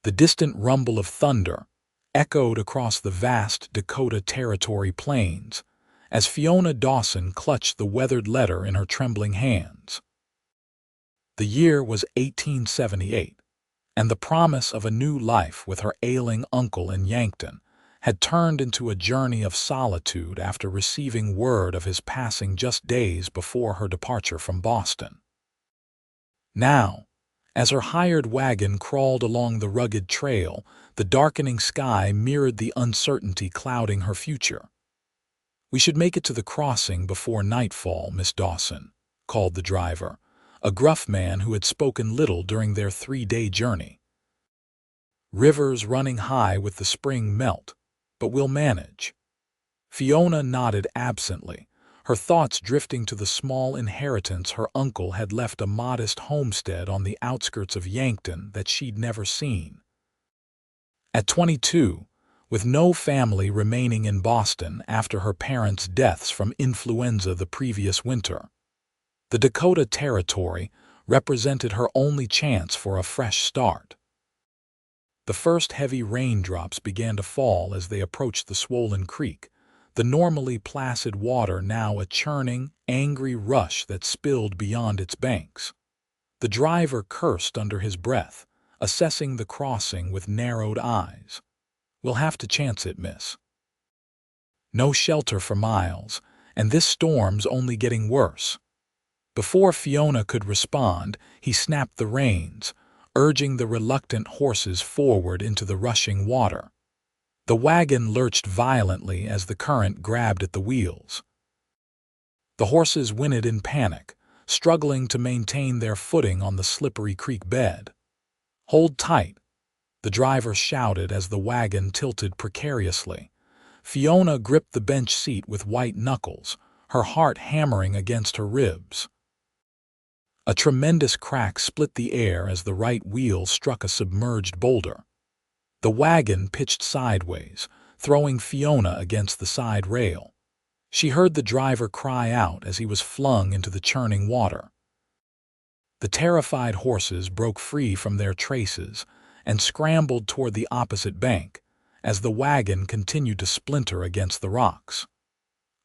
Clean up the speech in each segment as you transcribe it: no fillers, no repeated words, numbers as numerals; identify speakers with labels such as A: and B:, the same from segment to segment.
A: The distant rumble of thunder echoed across the vast Dakota Territory plains as Fiona Dawson clutched the weathered letter in her trembling hands. The year was 1878, and the promise of a new life with her ailing uncle in Yankton had turned into a journey of solitude after receiving word of his passing just days before her departure from Boston. Now, as her hired wagon crawled along the rugged trail, the darkening sky mirrored the uncertainty clouding her future. "We should make it to the crossing before nightfall, Miss Dawson," called the driver, a gruff man who had spoken little during their 3-day journey. "River's running high with the spring melt, but we'll manage." Fiona nodded absently, her thoughts drifting to the small inheritance her uncle had left, a modest homestead on the outskirts of Yankton that she'd never seen. At 22, with no family remaining in Boston after her parents' deaths from influenza the previous winter, the Dakota Territory represented her only chance for a fresh start. The first heavy raindrops began to fall as they approached the swollen creek, the normally placid water now a churning, angry rush that spilled beyond its banks. The driver cursed under his breath, assessing the crossing with narrowed eyes. "We'll have to chance it, miss. No shelter for miles, and this storm's only getting worse." Before Fiona could respond, he snapped the reins, urging the reluctant horses forward into the rushing water. The wagon lurched violently as the current grabbed at the wheels. The horses whinnied in panic, struggling to maintain their footing on the slippery creek bed. "Hold tight," the driver shouted as the wagon tilted precariously. Fiona gripped the bench seat with white knuckles, her heart hammering against her ribs. A tremendous crack split the air as the right wheel struck a submerged boulder. The wagon pitched sideways, throwing Fiona against the side rail. She heard the driver cry out as he was flung into the churning water. The terrified horses broke free from their traces and scrambled toward the opposite bank as the wagon continued to splinter against the rocks.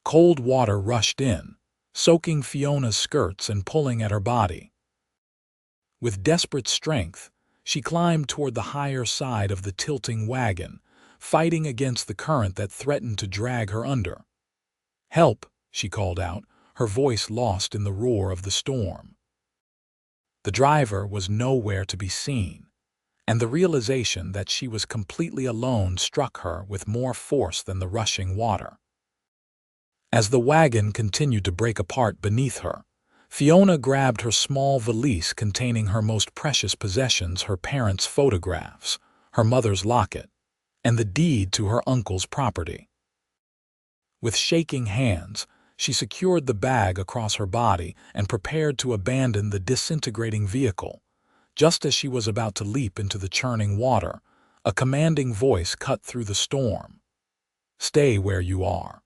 A: Cold water rushed in, soaking Fiona's skirts and pulling at her body. With desperate strength, she climbed toward the higher side of the tilting wagon, fighting against the current that threatened to drag her under. "Help!" she called out, her voice lost in the roar of the storm. The driver was nowhere to be seen, and the realization that she was completely alone struck her with more force than the rushing water. As the wagon continued to break apart beneath her, Fiona grabbed her small valise containing her most precious possessions, her parents' photographs, her mother's locket, and the deed to her uncle's property. With shaking hands, she secured the bag across her body and prepared to abandon the disintegrating vehicle. Just as she was about to leap into the churning water, a commanding voice cut through the storm. "Stay where you are."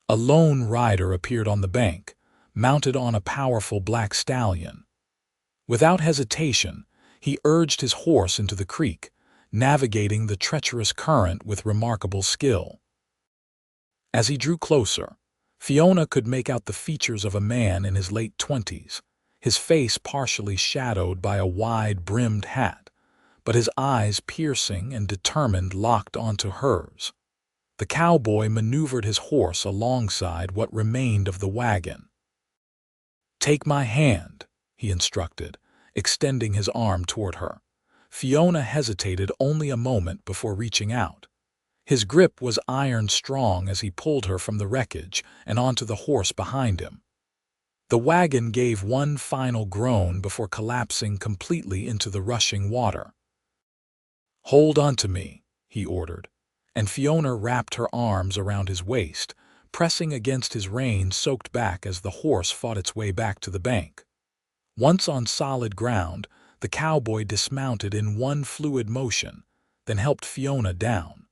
A: A lone rider appeared on the bank, mounted on a powerful black stallion. Without hesitation, he urged his horse into the creek, navigating the treacherous current with remarkable skill. As he drew closer, Fiona could make out the features of a man in his late 20s, his face partially shadowed by a wide-brimmed hat, but his eyes piercing and determined locked onto hers. The cowboy maneuvered his horse alongside what remained of the wagon. "Take my hand," he instructed, extending his arm toward her. Fiona hesitated only a moment before reaching out. His grip was iron-strong as he pulled her from the wreckage and onto the horse behind him. The wagon gave one final groan before collapsing completely into the rushing water. "Hold on to me," he ordered, and Fiona wrapped her arms around his waist, pressing against his reins soaked back as the horse fought its way back to the bank. Once on solid ground, the cowboy dismounted in one fluid motion, then helped Fiona down.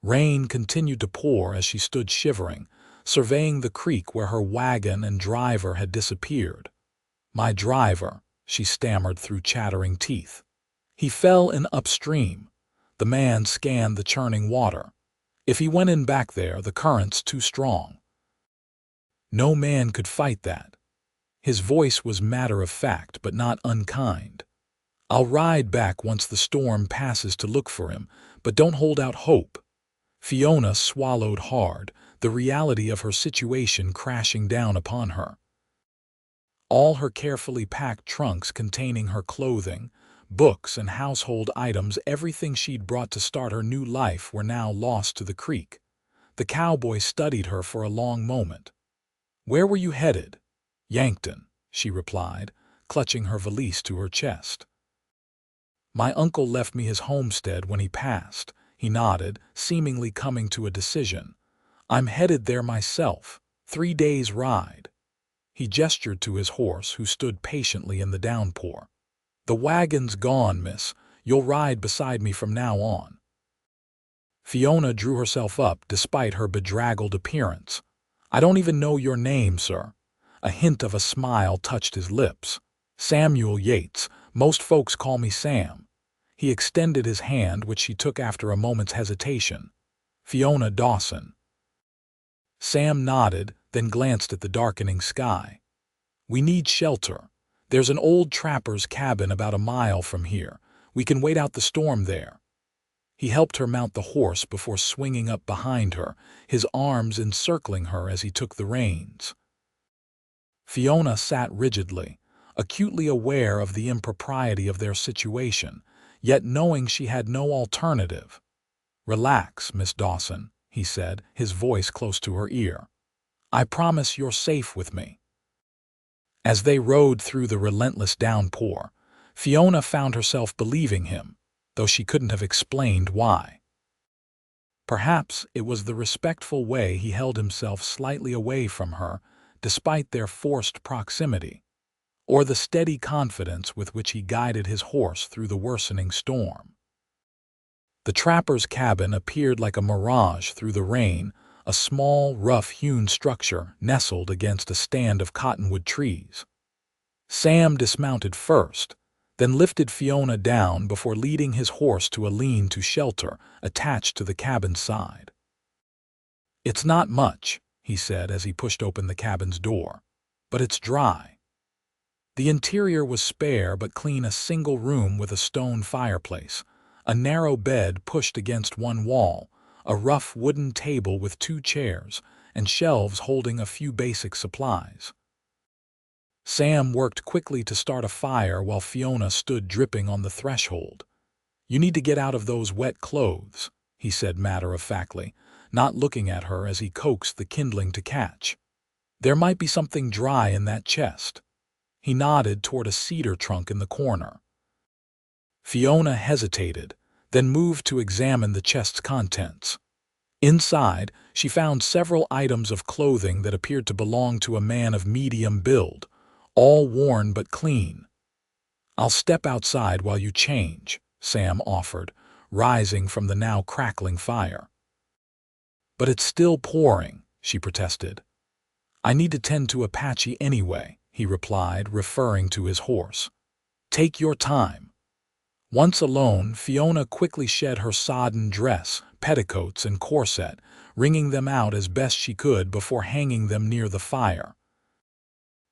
A: Rain continued to pour as she stood shivering, surveying the creek where her wagon and driver had disappeared. "My driver," she stammered through chattering teeth. He fell in upstream. The man scanned the churning water. If he went in back there, the current's too strong. No man could fight that. His voice was matter-of-fact, but not unkind. I'll ride back once the storm passes to look for him, but don't hold out hope. Fiona swallowed hard, the reality of her situation crashing down upon her. All her carefully packed trunks containing her clothing, books, and household items, everything she'd brought to start her new life, were now lost to the creek. The cowboy studied her for a long moment. "Where were you headed?" "Yankton," she replied, clutching her valise to her chest. "My uncle left me his homestead when he passed," he nodded, seemingly coming to a decision. "I'm headed there myself. 3 days' ride." He gestured to his horse, who stood patiently in the downpour. "The wagon's gone, miss. You'll ride beside me from now on." Fiona drew herself up despite her bedraggled appearance. "I don't even know your name, sir." A hint of a smile touched his lips. "Samuel Yates. Most folks call me Sam." He extended his hand, which she took after a moment's hesitation. "Fiona Dawson." Sam nodded, then glanced at the darkening sky. "We need shelter. There's an old trapper's cabin about a mile from here. We can wait out the storm there." He helped her mount the horse before swinging up behind her, his arms encircling her as he took the reins. Fiona sat rigidly, acutely aware of the impropriety of their situation, yet knowing she had no alternative. "Relax, Miss Dawson," he said, his voice close to her ear. "I promise you're safe with me." As they rode through the relentless downpour, Fiona found herself believing him, though she couldn't have explained why. Perhaps it was the respectful way he held himself slightly away from her, despite their forced proximity, or the steady confidence with which he guided his horse through the worsening storm. The trapper's cabin appeared like a mirage through the rain, a small, rough-hewn structure nestled against a stand of cottonwood trees. Sam dismounted first, then lifted Fiona down before leading his horse to a lean-to shelter attached to the cabin's side. "It's not much," he said as he pushed open the cabin's door, "but it's dry." The interior was spare but clean, a single room with a stone fireplace, a narrow bed pushed against one wall, a rough wooden table with 2 chairs, and shelves holding a few basic supplies. Sam worked quickly to start a fire while Fiona stood dripping on the threshold. "You need to get out of those wet clothes," he said matter-of-factly, not looking at her as he coaxed the kindling to catch. "There might be something dry in that chest." He nodded toward a cedar trunk in the corner. Fiona hesitated, then moved to examine the chest's contents. Inside, she found several items of clothing that appeared to belong to a man of medium build, all worn but clean. "I'll step outside while you change," Sam offered, rising from the now crackling fire. "But it's still pouring," she protested. "I need to tend to Apache anyway," he replied, referring to his horse. "Take your time." Once alone, Fiona quickly shed her sodden dress, petticoats, and corset, wringing them out as best she could before hanging them near the fire.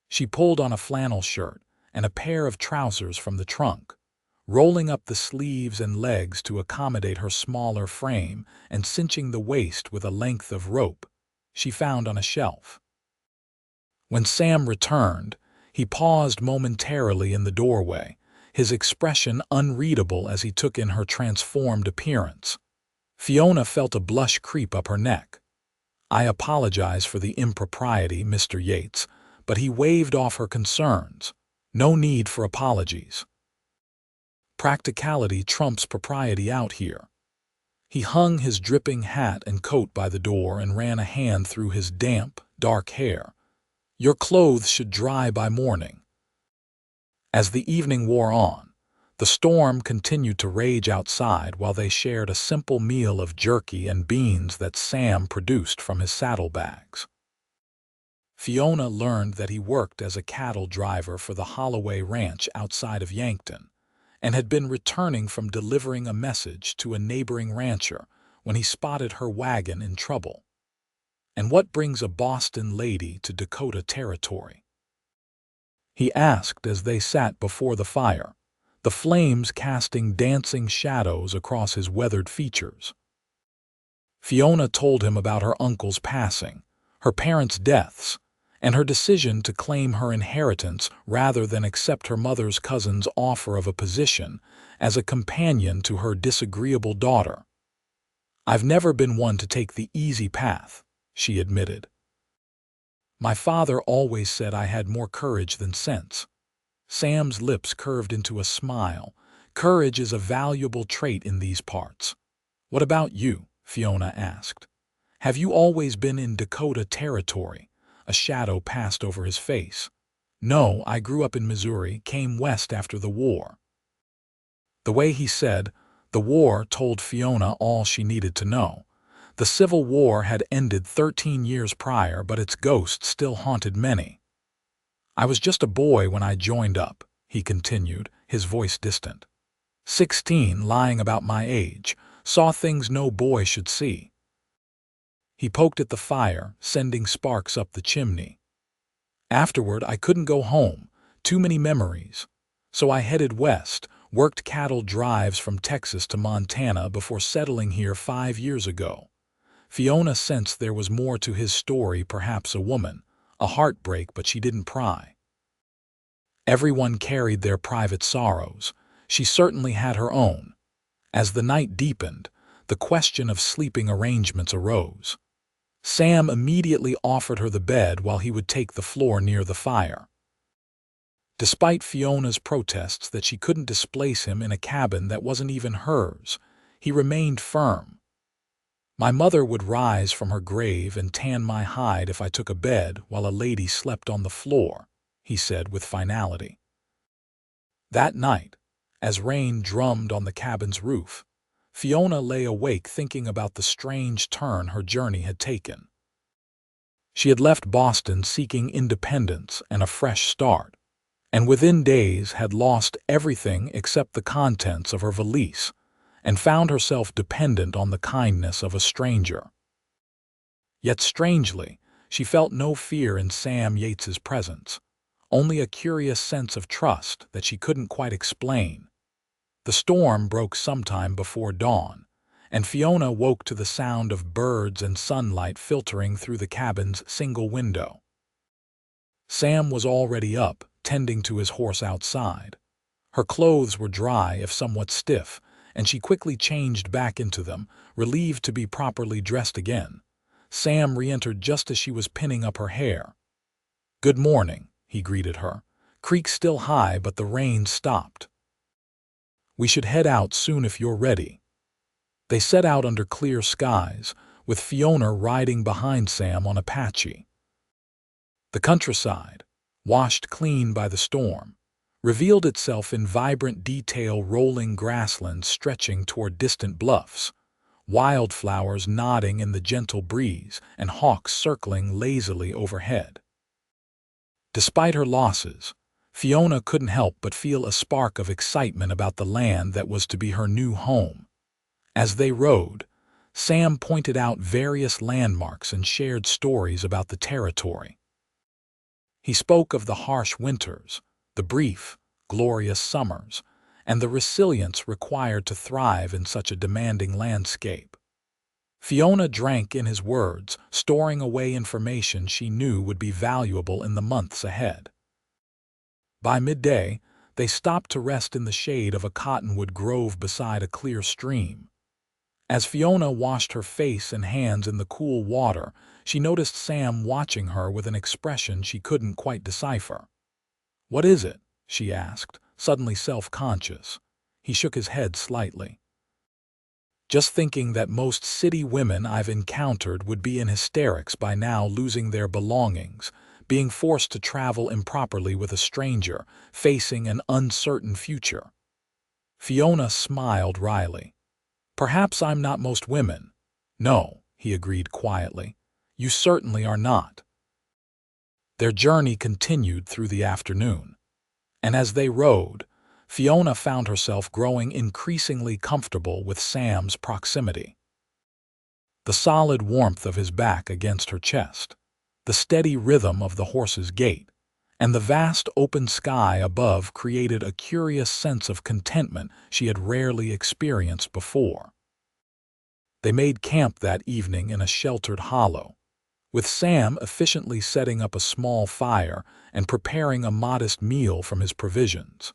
A: She pulled on a flannel shirt and a pair of trousers from the trunk, rolling up the sleeves and legs to accommodate her smaller frame and cinching the waist with a length of rope she found on a shelf. When Sam returned, he paused momentarily in the doorway, his expression unreadable as he took in her transformed appearance. Fiona felt a blush creep up her neck. "I apologize for the impropriety, Mr. Yates," but he waved off her concerns. "No need for apologies. Practicality trumps propriety out here." He hung his dripping hat and coat by the door and ran a hand through his damp, dark hair. "Your clothes should dry by morning." As the evening wore on, the storm continued to rage outside while they shared a simple meal of jerky and beans that Sam produced from his saddlebags. Fiona learned that he worked as a cattle driver for the Holloway Ranch outside of Yankton, and had been returning from delivering a message to a neighboring rancher when he spotted her wagon in trouble. "And what brings a Boston lady to Dakota Territory?" he asked as they sat before the fire, the flames casting dancing shadows across his weathered features. Fiona told him about her uncle's passing, her parents' deaths, and her decision to claim her inheritance rather than accept her mother's cousin's offer of a position as a companion to her disagreeable daughter. "I've never been one to take the easy path," she admitted. "My father always said I had more courage than sense." Sam's lips curved into a smile. "Courage is a valuable trait in these parts." "What about you?" Fiona asked. "Have you always been in Dakota Territory?" A shadow passed over his face. "No, I grew up in Missouri, came west after the war." The way he said "the war" told Fiona all she needed to know. The Civil War had ended 13 years prior, but its ghost still haunted many. "I was just a boy when I joined up," he continued, his voice distant. 16, lying about my age, saw things no boy should see. He poked at the fire, sending sparks up the chimney. "Afterward, I couldn't go home, too many memories. So I headed west, worked cattle drives from Texas to Montana before settling here 5 years ago." Fiona sensed there was more to his story, perhaps a woman, a heartbreak, but she didn't pry. Everyone carried their private sorrows. She certainly had her own. As the night deepened, the question of sleeping arrangements arose. Sam immediately offered her the bed while he would take the floor near the fire. Despite Fiona's protests that she couldn't displace him in a cabin that wasn't even hers, he remained firm. "My mother would rise from her grave and tan my hide if I took a bed while a lady slept on the floor," he said with finality. That night, as rain drummed on the cabin's roof, Fiona lay awake thinking about the strange turn her journey had taken. She had left Boston seeking independence and a fresh start, and within days had lost everything except the contents of her valise, and found herself dependent on the kindness of a stranger. Yet strangely, she felt no fear in Sam Yates's presence, only a curious sense of trust that she couldn't quite explain. The storm broke sometime before dawn, and Fiona woke to the sound of birds and sunlight filtering through the cabin's single window. Sam was already up, tending to his horse outside. Her clothes were dry, if somewhat stiff, and she quickly changed back into them, relieved to be properly dressed again. Sam re-entered just as she was pinning up her hair. "Good morning," he greeted her. "Creek still high, but the rain stopped. We should head out soon if you're ready." They set out under clear skies, with Fiona riding behind Sam on Apache. The countryside, washed clean by the storm, revealed itself in vibrant detail, rolling grasslands stretching toward distant bluffs, wildflowers nodding in the gentle breeze, and hawks circling lazily overhead. Despite her losses, Fiona couldn't help but feel a spark of excitement about the land that was to be her new home. As they rode, Sam pointed out various landmarks and shared stories about the territory. He spoke of the harsh winters, the brief, glorious summers, and the resilience required to thrive in such a demanding landscape. Fiona drank in his words, storing away information she knew would be valuable in the months ahead. By midday, they stopped to rest in the shade of a cottonwood grove beside a clear stream. As Fiona washed her face and hands in the cool water, she noticed Sam watching her with an expression she couldn't quite decipher. "What is it?" she asked, suddenly self-conscious. He shook his head slightly. "Just thinking that most city women I've encountered would be in hysterics by now, losing their belongings, being forced to travel improperly with a stranger, facing an uncertain future." Fiona smiled wryly. "Perhaps I'm not most women." "No," he agreed quietly. "You certainly are not." Their journey continued through the afternoon, and as they rode, Fiona found herself growing increasingly comfortable with Sam's proximity. The solid warmth of his back against her chest, the steady rhythm of the horse's gait, and the vast open sky above created a curious sense of contentment she had rarely experienced before. They made camp that evening in a sheltered hollow, with Sam efficiently setting up a small fire and preparing a modest meal from his provisions.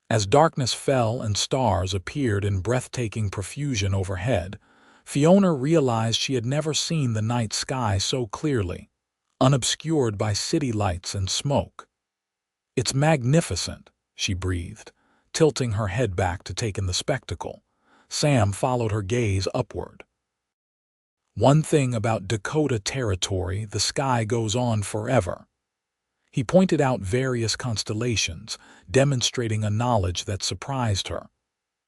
A: As darkness fell and stars appeared in breathtaking profusion overhead, Fiona realized she had never seen the night sky so clearly, unobscured by city lights and smoke. "It's magnificent," she breathed, tilting her head back to take in the spectacle. Sam followed her gaze upward. "One thing about Dakota Territory, the sky goes on forever." He pointed out various constellations, demonstrating a knowledge that surprised her.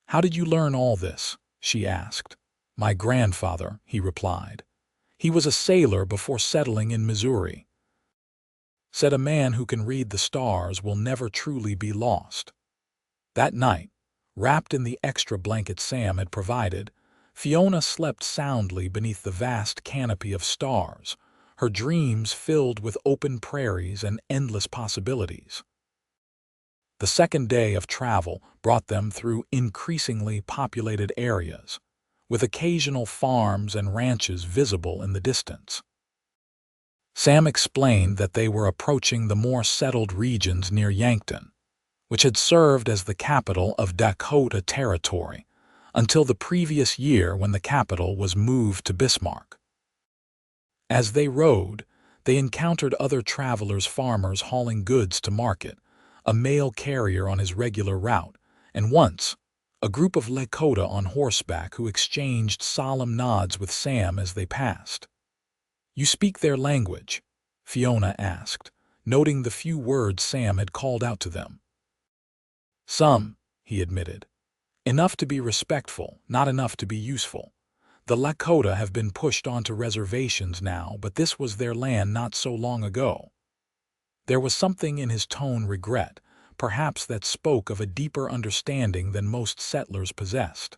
A: "How did you learn all this?" she asked. "My grandfather," he replied. "He was a sailor before settling in Missouri. Said a man who can read the stars will never truly be lost." That night, wrapped in the extra blanket Sam had provided, Fiona slept soundly beneath the vast canopy of stars, her dreams filled with open prairies and endless possibilities. The second day of travel brought them through increasingly populated areas, with occasional farms and ranches visible in the distance. Sam explained that they were approaching the more settled regions near Yankton, which had served as the capital of Dakota Territory until the previous year when the capital was moved to Bismarck. As they rode, they encountered other travelers, farmers hauling goods to market, a mail carrier on his regular route, and once, a group of Lakota on horseback who exchanged solemn nods with Sam as they passed. "You speak their language?" Fiona asked, noting the few words Sam had called out to them. "Some," he admitted. "Enough to be respectful, not enough to be useful. The Lakota have been pushed onto reservations now, but this was their land not so long ago." There was something in his tone regret, perhaps that spoke of a deeper understanding than most settlers possessed.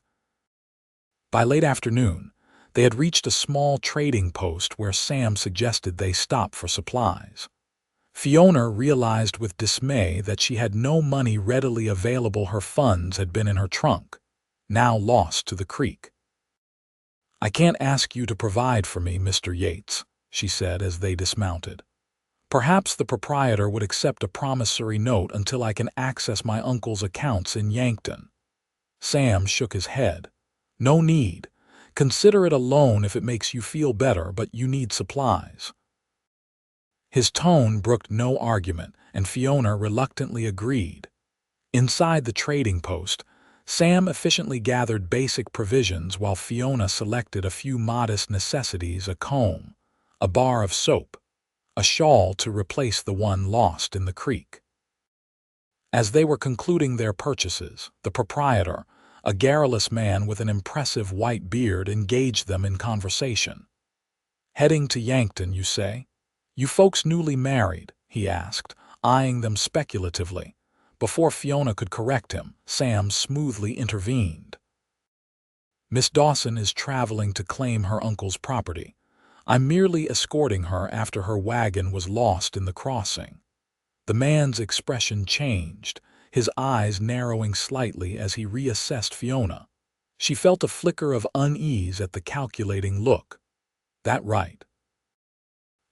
A: By late afternoon, they had reached a small trading post where Sam suggested they stop for supplies. Fiona realized with dismay that she had no money readily available. Her funds had been in her trunk, now lost to the creek. "I can't ask you to provide for me, Mr. Yates," she said as they dismounted. "Perhaps the proprietor would accept a promissory note until I can access my uncle's accounts in Yankton." Sam shook his head. "No need. Consider it a loan if it makes you feel better, but you need supplies." His tone brooked no argument, and Fiona reluctantly agreed. Inside the trading post, Sam efficiently gathered basic provisions while Fiona selected a few modest necessities: a comb, a bar of soap, a shawl to replace the one lost in the creek. As they were concluding their purchases, the proprietor, a garrulous man with an impressive white beard, engaged them in conversation. "Heading to Yankton, you say? You folks newly married?" he asked, eyeing them speculatively. Before Fiona could correct him, Sam smoothly intervened. "Miss Dawson is traveling to claim her uncle's property. I'm merely escorting her after her wagon was lost in the crossing." The man's expression changed, his eyes narrowing slightly as he reassessed Fiona. She felt a flicker of unease at the calculating look. "That right?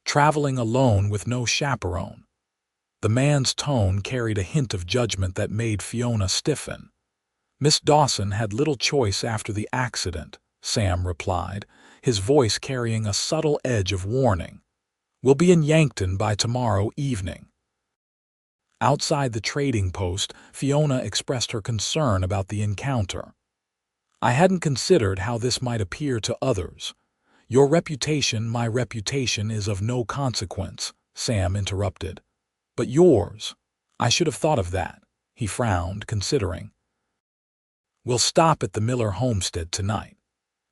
A: Traveling alone with no chaperone?" The man's tone carried a hint of judgment that made Fiona stiffen. "Miss Dawson had little choice after the accident," Sam replied, his voice carrying a subtle edge of warning. "We'll be in Yankton by tomorrow evening." Outside the trading post, Fiona expressed her concern about the encounter. "I hadn't considered how this might appear to others." "Your reputation, my reputation, is of no consequence," Sam interrupted. "But yours, I should have thought of that," he frowned, considering. "We'll stop at the Miller homestead tonight.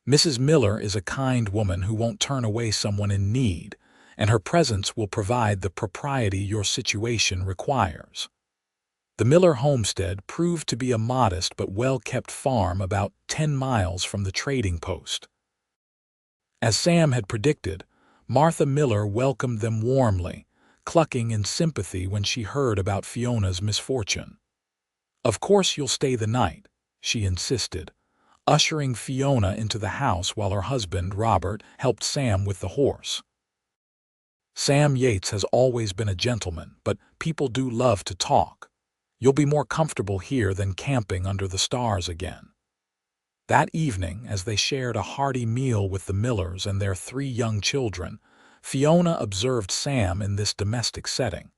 A: Mrs. Miller is a kind woman who won't turn away someone in need, and her presence will provide the propriety your situation requires." The Miller homestead proved to be a modest but well-kept farm about 10 miles from the trading post. As Sam had predicted, Martha Miller welcomed them warmly, clucking in sympathy when she heard about Fiona's misfortune. "Of course you'll stay the night," she insisted, ushering Fiona into the house while her husband, Robert, helped Sam with the horse. Sam Yates has always been a gentleman, but people do love to talk. "You'll be more comfortable here than camping under the stars again." That evening, as they shared a hearty meal with the Millers and their 3 young children, Fiona observed Sam in this domestic setting.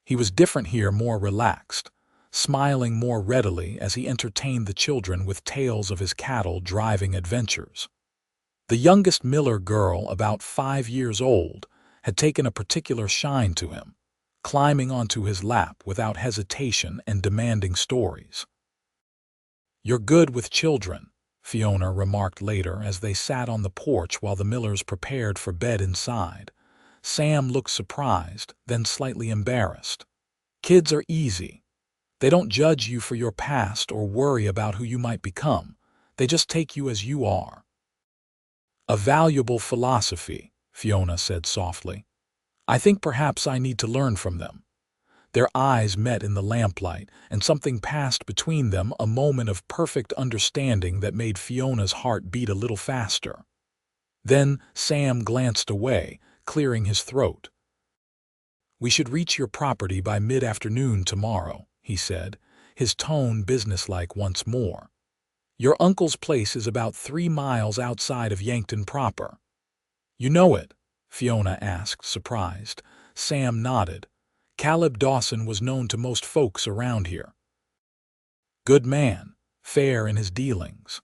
A: He was different here, more relaxed, smiling more readily as he entertained the children with tales of his cattle-driving adventures. The youngest Miller girl, about 5 years old, had taken a particular shine to him, climbing onto his lap without hesitation and demanding stories. "You're good with children," Fiona remarked later as they sat on the porch while the Millers prepared for bed inside. Sam looked surprised, then slightly embarrassed. "Kids are easy. They don't judge you for your past or worry about who you might become. They just take you as you are." "A valuable philosophy," Fiona said softly. "I think perhaps I need to learn from them." Their eyes met in the lamplight, and something passed between them, a moment of perfect understanding that made Fiona's heart beat a little faster. Then Sam glanced away, clearing his throat. "We should reach your property by mid-afternoon tomorrow," he said, his tone businesslike once more. "Your uncle's place is about 3 miles outside of Yankton proper." "You know it?" Fiona asked, surprised. Sam nodded. "Caleb Dawson was known to most folks around here. Good man, fair in his dealings.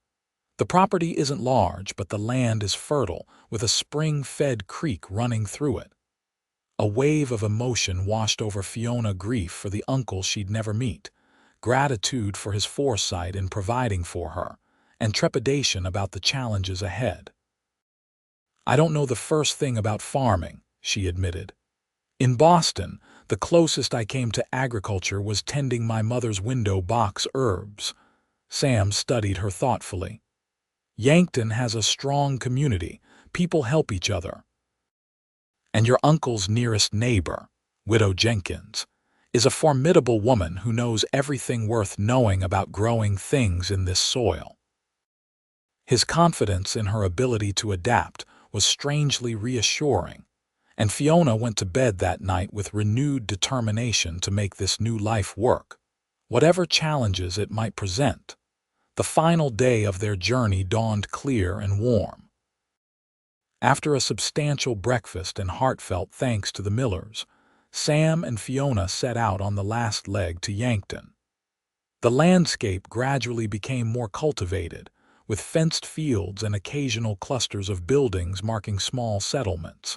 A: The property isn't large, but the land is fertile, with a spring-fed creek running through it." A wave of emotion washed over Fiona, grief for the uncle she'd never meet, gratitude for his foresight in providing for her, and trepidation about the challenges ahead. "I don't know the first thing about farming," she admitted. "In Boston, the closest I came to agriculture was tending my mother's window box herbs." Sam studied her thoughtfully. "Yankton has a strong community. People help each other. And your uncle's nearest neighbor, Widow Jenkins, is a formidable woman who knows everything worth knowing about growing things in this soil." His confidence in her ability to adapt was strangely reassuring, and Fiona went to bed that night with renewed determination to make this new life work, whatever challenges it might present. The final day of their journey dawned clear and warm. After a substantial breakfast and heartfelt thanks to the Millers, Sam and Fiona set out on the last leg to Yankton. The landscape gradually became more cultivated, with fenced fields and occasional clusters of buildings marking small settlements.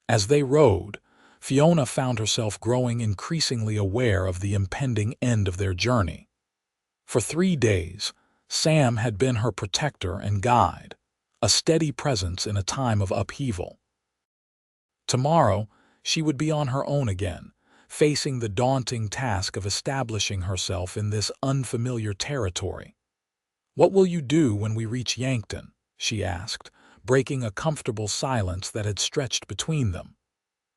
A: As they rode, Fiona found herself growing increasingly aware of the impending end of their journey. For 3 days, Sam had been her protector and guide, a steady presence in a time of upheaval. Tomorrow, she would be on her own again, facing the daunting task of establishing herself in this unfamiliar territory. "What will you do when we reach Yankton?" she asked, breaking a comfortable silence that had stretched between them.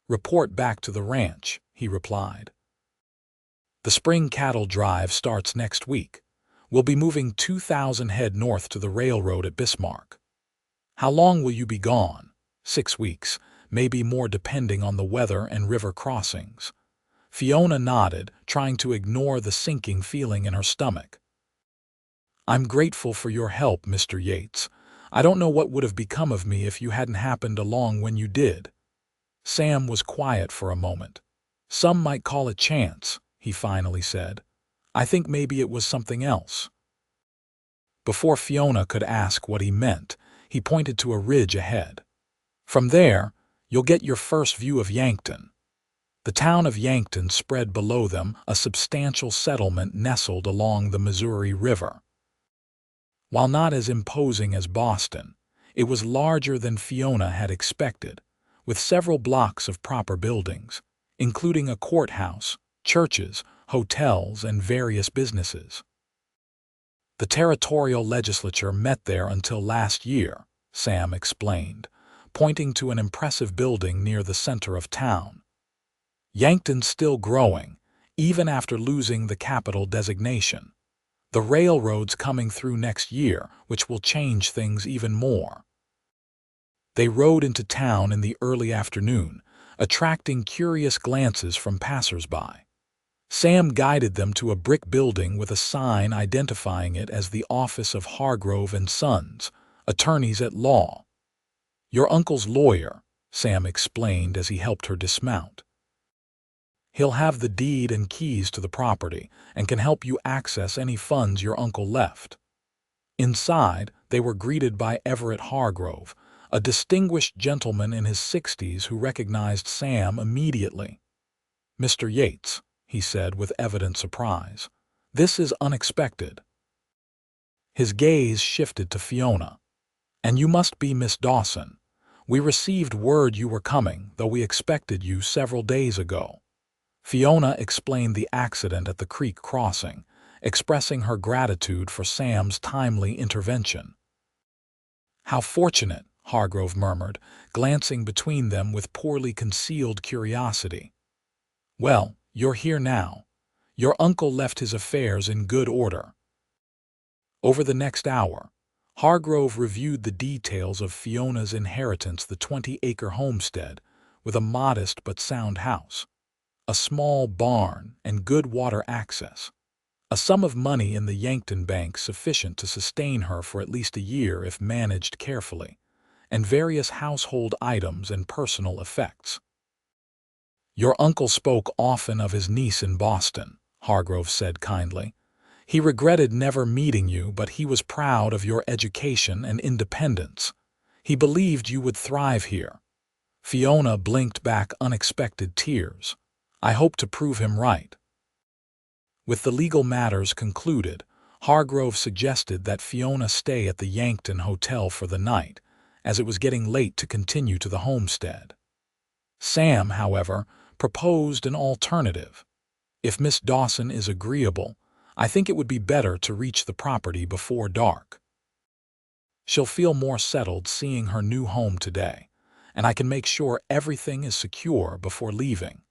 A: "Report back to the ranch," he replied. "The spring cattle drive starts next week. We'll be moving 2,000 head north to the railroad at Bismarck." "How long will you be gone?" 6 weeks, maybe more depending on the weather and river crossings. Fiona nodded, trying to ignore the sinking feeling in her stomach. "I'm grateful for your help, Mr. Yates. I don't know what would have become of me if you hadn't happened along when you did." Sam was quiet for a moment. "Some might call it chance," he finally said. "I think maybe it was something else." Before Fiona could ask what he meant, he pointed to a ridge ahead. "From there, you'll get your first view of Yankton." The town of Yankton spread below them, a substantial settlement nestled along the Missouri River. While not as imposing as Boston, it was larger than Fiona had expected, with several blocks of proper buildings, including a courthouse, churches, hotels, and various businesses. The territorial legislature met there until last year, Sam explained, pointing to an impressive building near the center of town. Yankton's still growing, even after losing the capital designation. The railroad's coming through next year, which will change things even more. They rode into town in the early afternoon, attracting curious glances from passers-by. Sam guided them to a brick building with a sign identifying it as the office of Hargrove and Sons, attorneys at law. "Your uncle's lawyer," Sam explained as he helped her dismount. "He'll have the deed and keys to the property and can help you access any funds your uncle left." Inside, they were greeted by Everett Hargrove, a distinguished gentleman in his 60s who recognized Sam immediately. "Mr. Yates," he said with evident surprise. "This is unexpected." His gaze shifted to Fiona. "And you must be Miss Dawson. We received word you were coming, though we expected you several days ago." Fiona explained the accident at the creek crossing, expressing her gratitude for Sam's timely intervention. "How fortunate," Hargrove murmured, glancing between them with poorly concealed curiosity. "Well, you're here now. Your uncle left his affairs in good order." Over the next hour, Hargrove reviewed the details of Fiona's inheritance, the 20-acre homestead, with a modest but sound house, a small barn, and good water access. A sum of money in the Yankton bank sufficient to sustain her for at least a year if managed carefully, and various household items and personal effects. "Your uncle spoke often of his niece in Boston," Hargrove said kindly. "He regretted never meeting you, but he was proud of your education and independence. He believed you would thrive here." Fiona blinked back unexpected tears. "I hope to prove him right." With the legal matters concluded, Hargrove suggested that Fiona stay at the Yankton Hotel for the night, as it was getting late to continue to the homestead. Sam, however, proposed an alternative. "If Miss Dawson is agreeable, I think it would be better to reach the property before dark. She'll feel more settled seeing her new home today, and I can make sure everything is secure before leaving."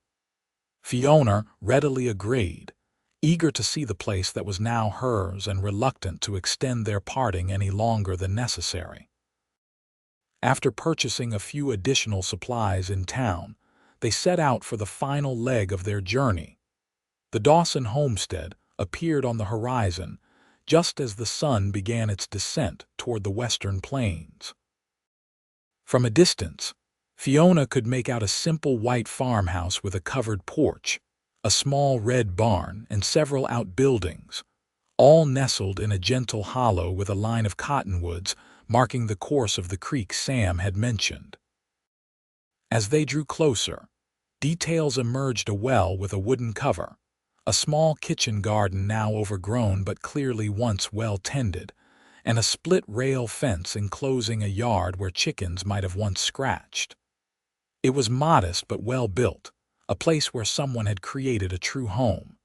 A: Fiona readily agreed, eager to see the place that was now hers and reluctant to extend their parting any longer than necessary. After purchasing a few additional supplies in town, they set out for the final leg of their journey. The Dawson homestead appeared on the horizon just as the sun began its descent toward the western plains. From a distance, Fiona could make out a simple white farmhouse with a covered porch, a small red barn, and several outbuildings, all nestled in a gentle hollow with a line of cottonwoods marking the course of the creek Sam had mentioned. As they drew closer, details emerged: a well with a wooden cover, a small kitchen garden now overgrown but clearly once well tended, and a split-rail fence enclosing a yard where chickens might have once scratched. It was modest but well built, a place where someone had created a true home.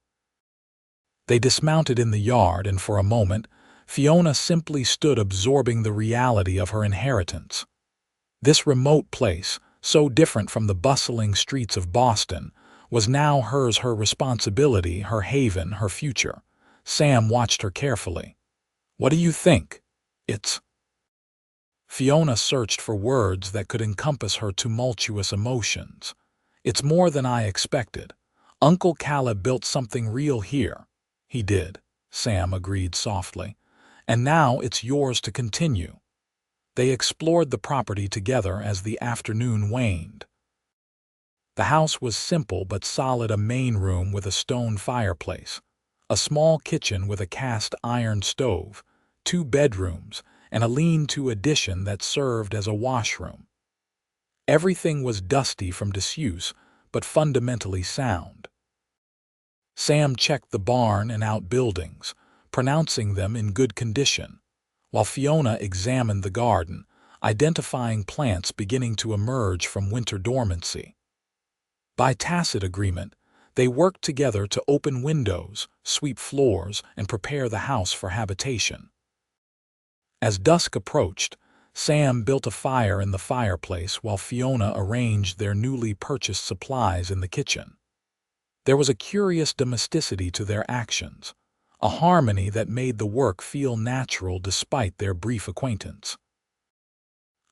A: They dismounted in the yard, and for a moment, Fiona simply stood absorbing the reality of her inheritance. This remote place, so different from the bustling streets of Boston, was now hers, her responsibility, her haven, her future. Sam watched her carefully. "What do you think?" "It's—" Fiona searched for words that could encompass her tumultuous emotions. "It's more than I expected. Uncle Caleb built something real here." "He did," Sam agreed softly. "And now it's yours to continue." They explored the property together as the afternoon waned. The house was simple but solid: a main room with a stone fireplace, a small kitchen with a cast-iron stove, 2 bedrooms, and a lean-to addition that served as a washroom. Everything was dusty from disuse, but fundamentally sound. Sam checked the barn and outbuildings, pronouncing them in good condition, while Fiona examined the garden, identifying plants beginning to emerge from winter dormancy. By tacit agreement, They worked together to open windows, sweep floors, and prepare the house for habitation. As dusk approached, Sam built a fire in the fireplace while Fiona arranged their newly purchased supplies in the kitchen. There was a curious domesticity to their actions, a harmony that made the work feel natural despite their brief acquaintance.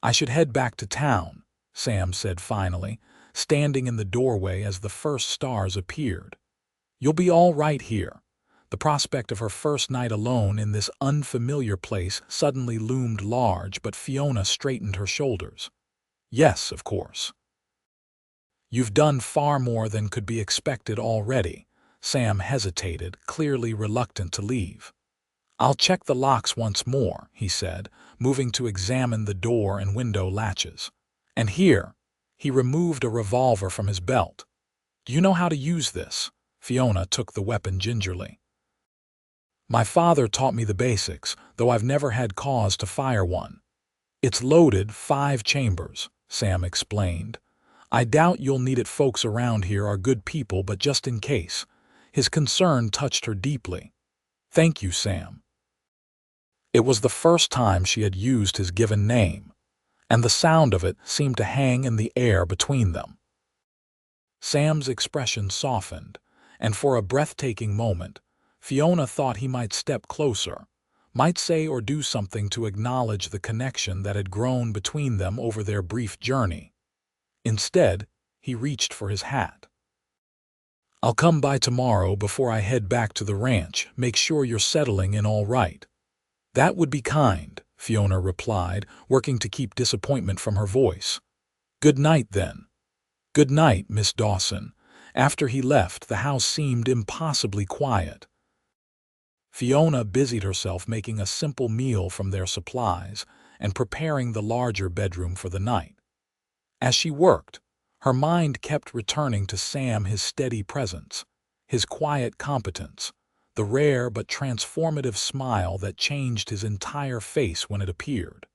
A: "I should head back to town," Sam said finally, standing in the doorway as the first stars appeared. "You'll be all right here." The prospect of her first night alone in this unfamiliar place suddenly loomed large, but Fiona straightened her shoulders. "Yes, of course." "You've done far more than could be expected already." Sam hesitated, clearly reluctant to leave. "I'll check the locks once more," he said, moving to examine the door and window latches. "And here," he removed a revolver from his belt. "Do you know how to use this?" Fiona took the weapon gingerly. "My father taught me the basics, though I've never had cause to fire one." "It's loaded, 5 chambers," Sam explained. "I doubt you'll need it. Folks around here are good people, but just in case." His concern touched her deeply. "Thank you, Sam." It was the first time she had used his given name, and the sound of it seemed to hang in the air between them. Sam's expression softened, and for a breathtaking moment, Fiona thought he might step closer, might say or do something to acknowledge the connection that had grown between them over their brief journey. Instead, he reached for his hat. "I'll come by tomorrow before I head back to the ranch. Make sure you're settling in all right." "That would be kind," Fiona replied, working to keep disappointment from her voice. "Good night, then." "Good night, Miss Dawson." After he left, the house seemed impossibly quiet. Fiona busied herself making a simple meal from their supplies and preparing the larger bedroom for the night. As she worked, her mind kept returning to Sam, his steady presence, his quiet competence, the rare but transformative smile that changed his entire face when it appeared.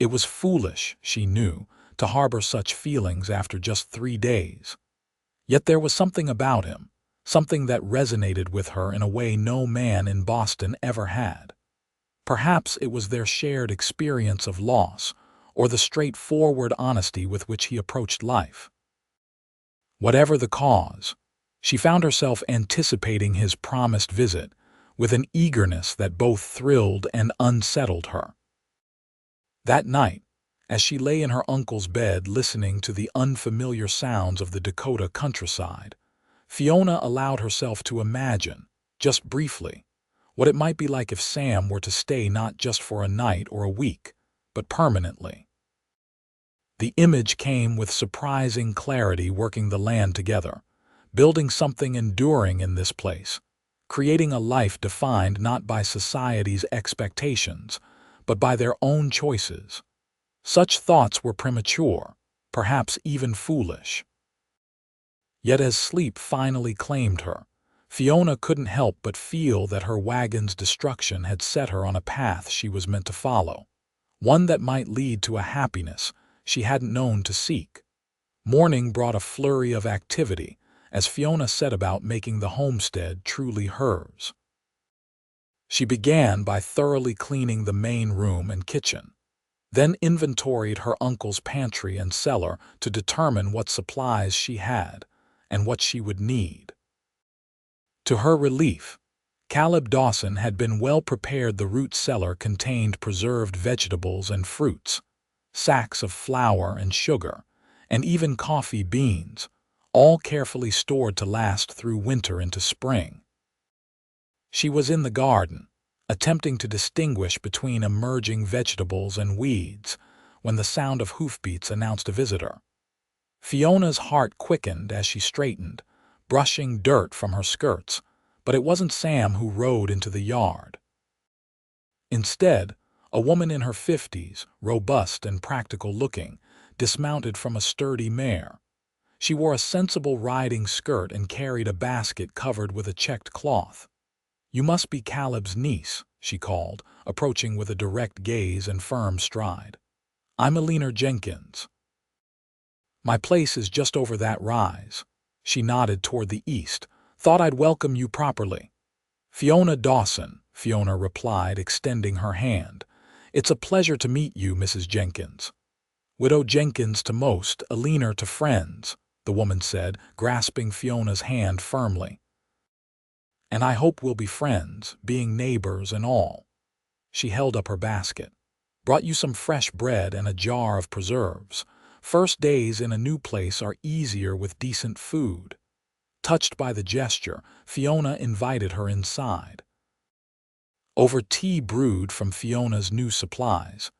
A: It was foolish, she knew, to harbor such feelings after just 3 days. Yet there was something about him, something that resonated with her in a way no man in Boston ever had. Perhaps it was their shared experience of loss, or the straightforward honesty with which he approached life. Whatever the cause, she found herself anticipating his promised visit with an eagerness that both thrilled and unsettled her. That night, as she lay in her uncle's bed listening to the unfamiliar sounds of the Dakota countryside, Fiona allowed herself to imagine, just briefly, what it might be like if Sam were to stay not just for a night or a week, but permanently. The image came with surprising clarity, working the land together, building something enduring in this place, creating a life defined not by society's expectations, but by their own choices. Such thoughts were premature, perhaps even foolish. Yet as sleep finally claimed her, Fiona couldn't help but feel that her wagon's destruction had set her on a path she was meant to follow, one that might lead to a happiness she hadn't known to seek. Morning brought a flurry of activity as Fiona set about making the homestead truly hers. She began by thoroughly cleaning the main room and kitchen, then inventoried her uncle's pantry and cellar to determine what supplies she had and what she would need. To her relief, Caleb Dawson had been well prepared. The root cellar contained preserved vegetables and fruits, sacks of flour and sugar, and even coffee beans, all carefully stored to last through winter into spring. She was in the garden, attempting to distinguish between emerging vegetables and weeds, when the sound of hoofbeats announced a visitor. Fiona's heart quickened as she straightened, brushing dirt from her skirts, but it wasn't Sam who rode into the yard. Instead, a woman in her 50s, robust and practical-looking, dismounted from a sturdy mare. She wore a sensible riding skirt and carried a basket covered with a checked cloth. "You must be Caleb's niece," she called, approaching with a direct gaze and firm stride. "I'm Eleanor Jenkins. My place is just over that rise." She nodded toward the east. Thought I'd welcome you properly. Fiona Dawson, Fiona replied, extending her hand. It's a pleasure to meet you, Mrs. Jenkins. Widow Jenkins to most, a leaner to friends, the woman said, grasping Fiona's hand firmly. And I hope we'll be friends, being neighbors and all. She held up her basket. Brought you some fresh bread and a jar of preserves. First days in a new place are easier with decent food. Touched by the gesture, Fiona invited her inside. Over tea brewed from Fiona's new supplies,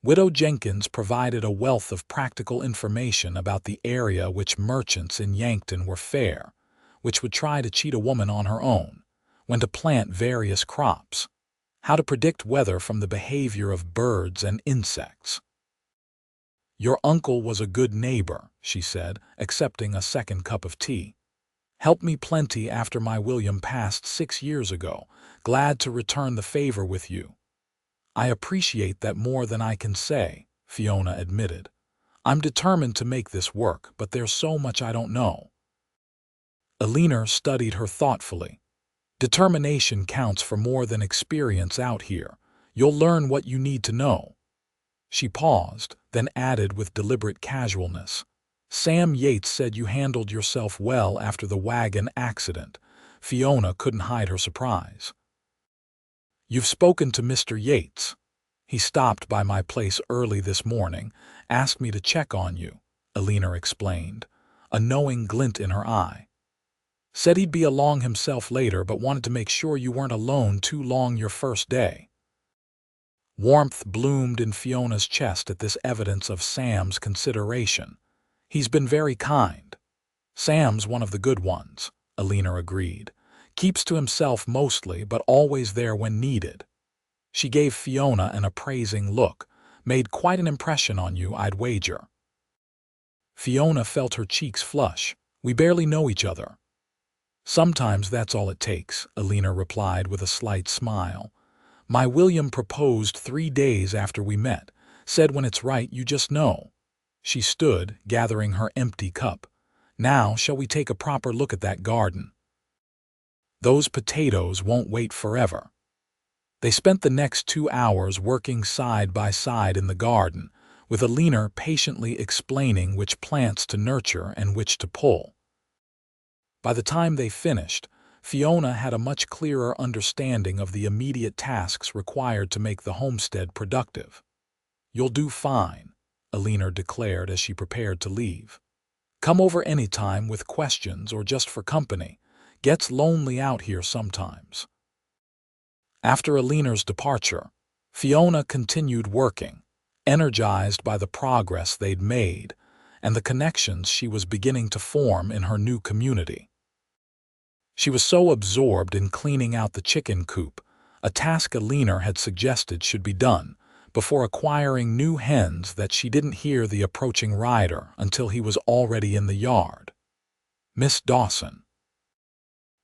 A: Widow Jenkins provided a wealth of practical information about the area which merchants in Yankton were fair, which would try to cheat a woman on her own, when to plant various crops, how to predict weather from the behavior of birds and insects. Your uncle was a good neighbor, she said, accepting a second cup of tea. Helped me plenty after my William passed 6 years ago. Glad to return the favor with you. I appreciate that more than I can say, Fiona admitted. I'm determined to make this work, but there's so much I don't know. Alina studied her thoughtfully. Determination counts for more than experience out here. You'll learn what you need to know. She paused, then added with deliberate casualness. Sam Yates said you handled yourself well after the wagon accident. Fiona couldn't hide her surprise. You've spoken to Mr. Yates. He stopped by my place early this morning, asked me to check on you, Alina explained, a knowing glint in her eye. Said he'd be along himself later, but wanted to make sure you weren't alone too long your first day. Warmth bloomed in Fiona's chest at this evidence of Sam's consideration. He's been very kind. Sam's one of the good ones, Alina agreed. Keeps to himself mostly, but always there when needed. She gave Fiona an appraising look. Made quite an impression on you, I'd wager. Fiona felt her cheeks flush. We barely know each other. Sometimes that's all it takes, Alina replied with a slight smile. My William proposed 3 days after we met. Said when it's right, you just know. She stood, gathering her empty cup. Now, shall we take a proper look at that garden? Those potatoes won't wait forever. They spent the next 2 hours working side by side in the garden, with Alina patiently explaining which plants to nurture and which to pull. By the time they finished, Fiona had a much clearer understanding of the immediate tasks required to make the homestead productive. You'll do fine, Alina declared as she prepared to leave. Come over any time with questions or just for company. Gets lonely out here sometimes. After Alina's departure, Fiona continued working, energized by the progress they'd made and the connections she was beginning to form in her new community. She was so absorbed in cleaning out the chicken coop, a task Alina had suggested should be done, before acquiring new hens that she didn't hear the approaching rider until he was already in the yard. Miss Dawson.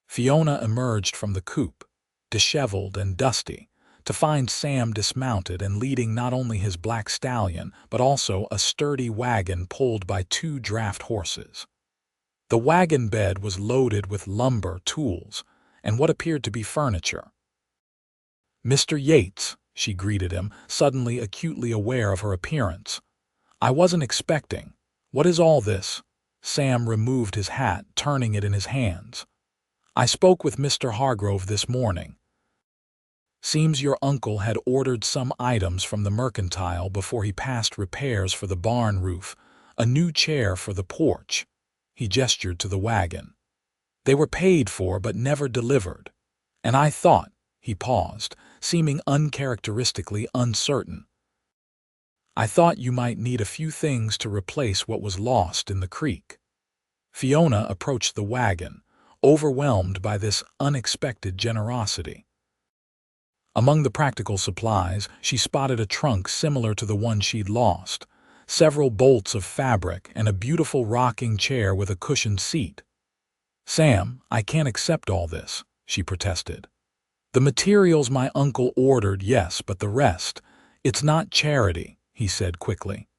A: Fiona emerged from the coop, disheveled and dusty, to find Sam dismounted and leading not only his black stallion, but also a sturdy wagon pulled by 2 draft horses. The wagon bed was loaded with lumber, tools, and what appeared to be furniture. Mr. Yates, she greeted him, suddenly acutely aware of her appearance. I wasn't expecting. What is all this? Sam removed his hat, turning it in his hands. I spoke with Mr. Hargrove this morning. Seems your uncle had ordered some items from the mercantile before he passed repairs for the barn roof, a new chair for the porch. He gestured to the wagon. They were paid for but never delivered. And I thought, he paused, seeming uncharacteristically uncertain. I thought you might need a few things to replace what was lost in the creek. Fiona approached the wagon, overwhelmed by this unexpected generosity. Among the practical supplies, she spotted a trunk similar to the one she'd lost, several bolts of fabric, and a beautiful rocking chair with a cushioned seat. Sam, I can't accept all this, she protested. The materials my uncle ordered, yes, but the rest, it's not charity, he said quickly.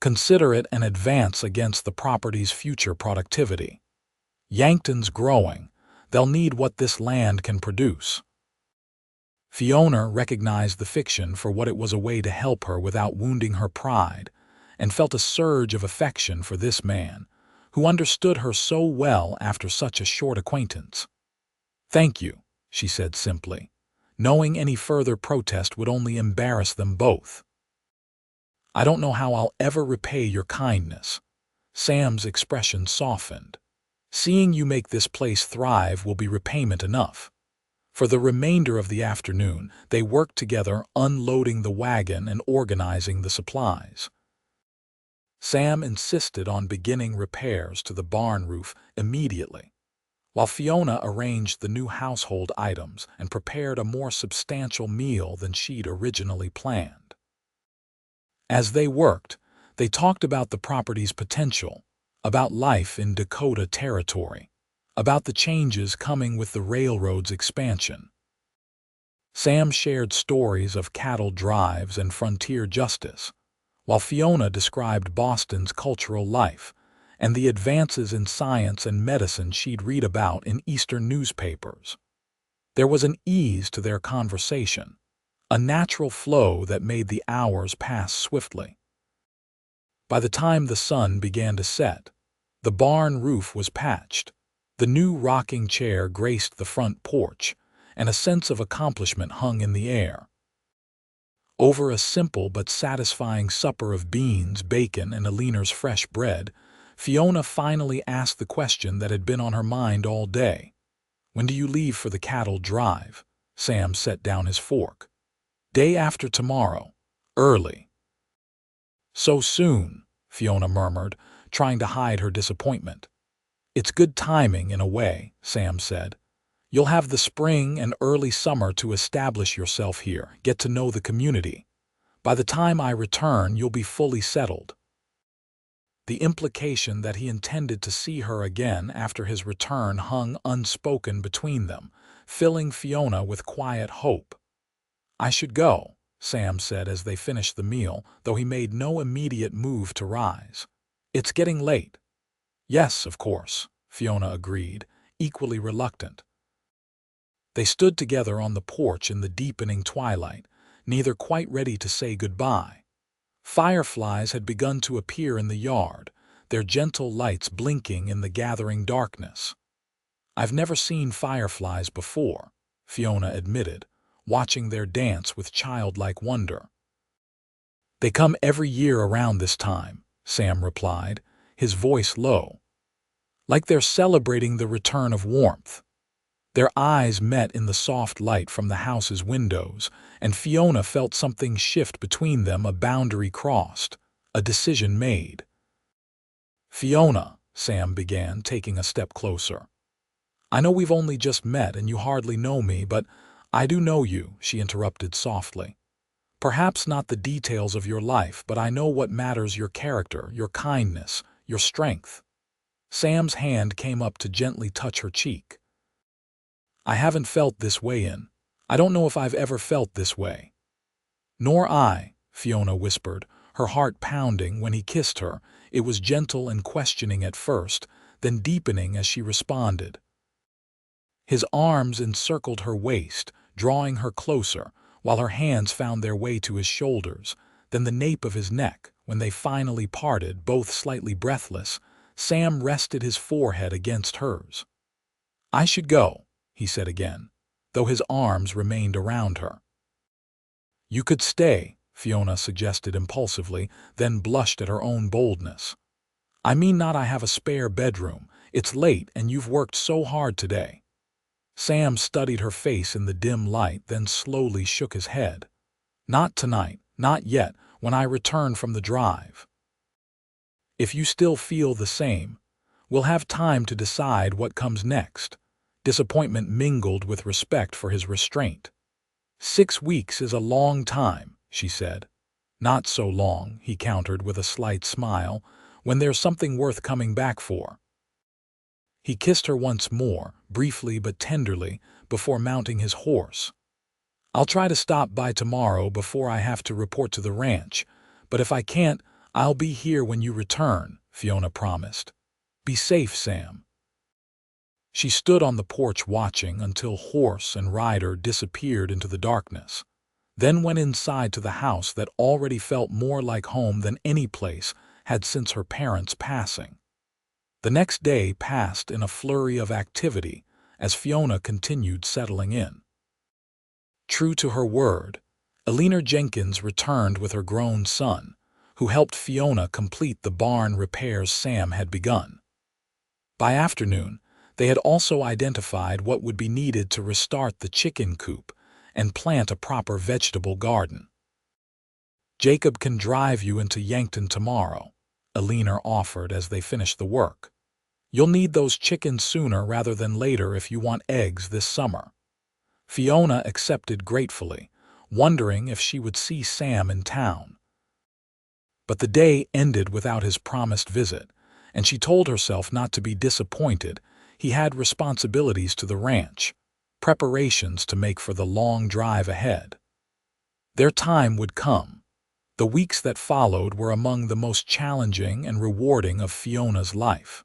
A: Consider it an advance against the property's future productivity. Yankton's growing. They'll need what this land can produce. Fiona recognized the fiction for what it was, a way to help her without wounding her pride, and felt a surge of affection for this man, who understood her so well after such a short acquaintance. "Thank you," she said simply, knowing any further protest would only embarrass them both. "I don't know how I'll ever repay your kindness." Sam's expression softened. "Seeing you make this place thrive will be repayment enough." For the remainder of the afternoon, they worked together, unloading the wagon and organizing the supplies. Sam insisted on beginning repairs to the barn roof immediately, while Fiona arranged the new household items and prepared a more substantial meal than she'd originally planned. As they worked, they talked about the property's potential, about life in Dakota Territory, about the changes coming with the railroad's expansion. Sam shared stories of cattle drives and frontier justice, while Fiona described Boston's cultural life and the advances in science and medicine she'd read about in Eastern newspapers. There was an ease to their conversation, a natural flow that made the hours pass swiftly. By the time the sun began to set, the barn roof was patched, the new rocking chair graced the front porch, and a sense of accomplishment hung in the air. Over a simple but satisfying supper of beans, bacon, and Aliner's fresh bread, Fiona finally asked the question that had been on her mind all day. "When do you leave for the cattle drive?" Sam set down his fork. "Day after tomorrow. Early." "So soon," Fiona murmured, trying to hide her disappointment. "It's good timing in a way," Sam said. "You'll have the spring and early summer to establish yourself here, get to know the community. By the time I return, you'll be fully settled." The implication that he intended to see her again after his return hung unspoken between them, filling Fiona with quiet hope. "I should go," Sam said as they finished the meal, though he made no immediate move to rise. "It's getting late." "Yes, of course," Fiona agreed, equally reluctant. They stood together on the porch in the deepening twilight, neither quite ready to say goodbye. Fireflies had begun to appear in the yard, their gentle lights blinking in the gathering darkness. "I've never seen fireflies before," Fiona admitted, watching their dance with childlike wonder. "They come every year around this time," Sam replied, his voice low. "Like they're celebrating the return of warmth." Their eyes met in the soft light from the house's windows, and Fiona felt something shift between them, a boundary crossed, a decision made. "Fiona," Sam began, taking a step closer. "I know we've only just met and you hardly know me, but I do know you," she interrupted softly. "Perhaps not the details of your life, but I know what matters: your character, your kindness, your strength." Sam's hand came up to gently touch her cheek. "I haven't felt this way in. I don't know if I've ever felt this way." "Nor I," Fiona whispered, her heart pounding when he kissed her. It was gentle and questioning at first, then deepening as she responded. His arms encircled her waist, drawing her closer, while her hands found their way to his shoulders, then the nape of his neck. When they finally parted, both slightly breathless, Sam rested his forehead against hers. "I should go," he said again, though his arms remained around her. "You could stay," Fiona suggested impulsively, then blushed at her own boldness. "I mean, not I have a spare bedroom. It's late and you've worked so hard today." Sam studied her face in the dim light, then slowly shook his head. "Not tonight, not yet, when I return from the drive." "If you still feel the same, we'll have time to decide what comes next." Disappointment mingled with respect for his restraint. "6 weeks is a long time," she said. "Not so long," he countered with a slight smile, "when there's something worth coming back for." He kissed her once more, briefly but tenderly, before mounting his horse. "I'll try to stop by tomorrow before I have to report to the ranch, but if I can't, "I'll be here when you return," Fiona promised. "Be safe, Sam." She stood on the porch watching until horse and rider disappeared into the darkness, then went inside to the house that already felt more like home than any place had since her parents' passing. The next day passed in a flurry of activity as Fiona continued settling in. True to her word, Eleanor Jenkins returned with her grown son, who helped Fiona complete the barn repairs Sam had begun. By afternoon, they had also identified what would be needed to restart the chicken coop and plant a proper vegetable garden. "Jacob can drive you into Yankton tomorrow," Eleanor offered as they finished the work. "You'll need those chickens sooner rather than later if you want eggs this summer." Fiona accepted gratefully, wondering if she would see Sam in town. But the day ended without his promised visit, and she told herself not to be disappointed. He had responsibilities to the ranch, preparations to make for the long drive ahead. Their time would come. The weeks that followed were among the most challenging and rewarding of Fiona's life.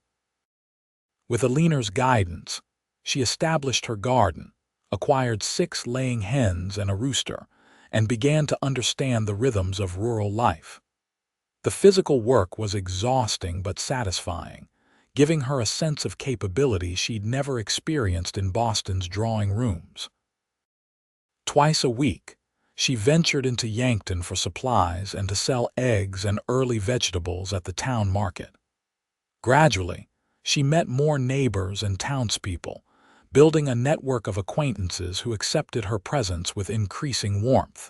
A: With Eleanor's guidance, she established her garden, acquired 6 laying hens and a rooster, and began to understand the rhythms of rural life. The physical work was exhausting but satisfying, giving her a sense of capability she'd never experienced in Boston's drawing rooms. Twice a week, she ventured into Yankton for supplies and to sell eggs and early vegetables at the town market. Gradually, she met more neighbors and townspeople, building a network of acquaintances who accepted her presence with increasing warmth.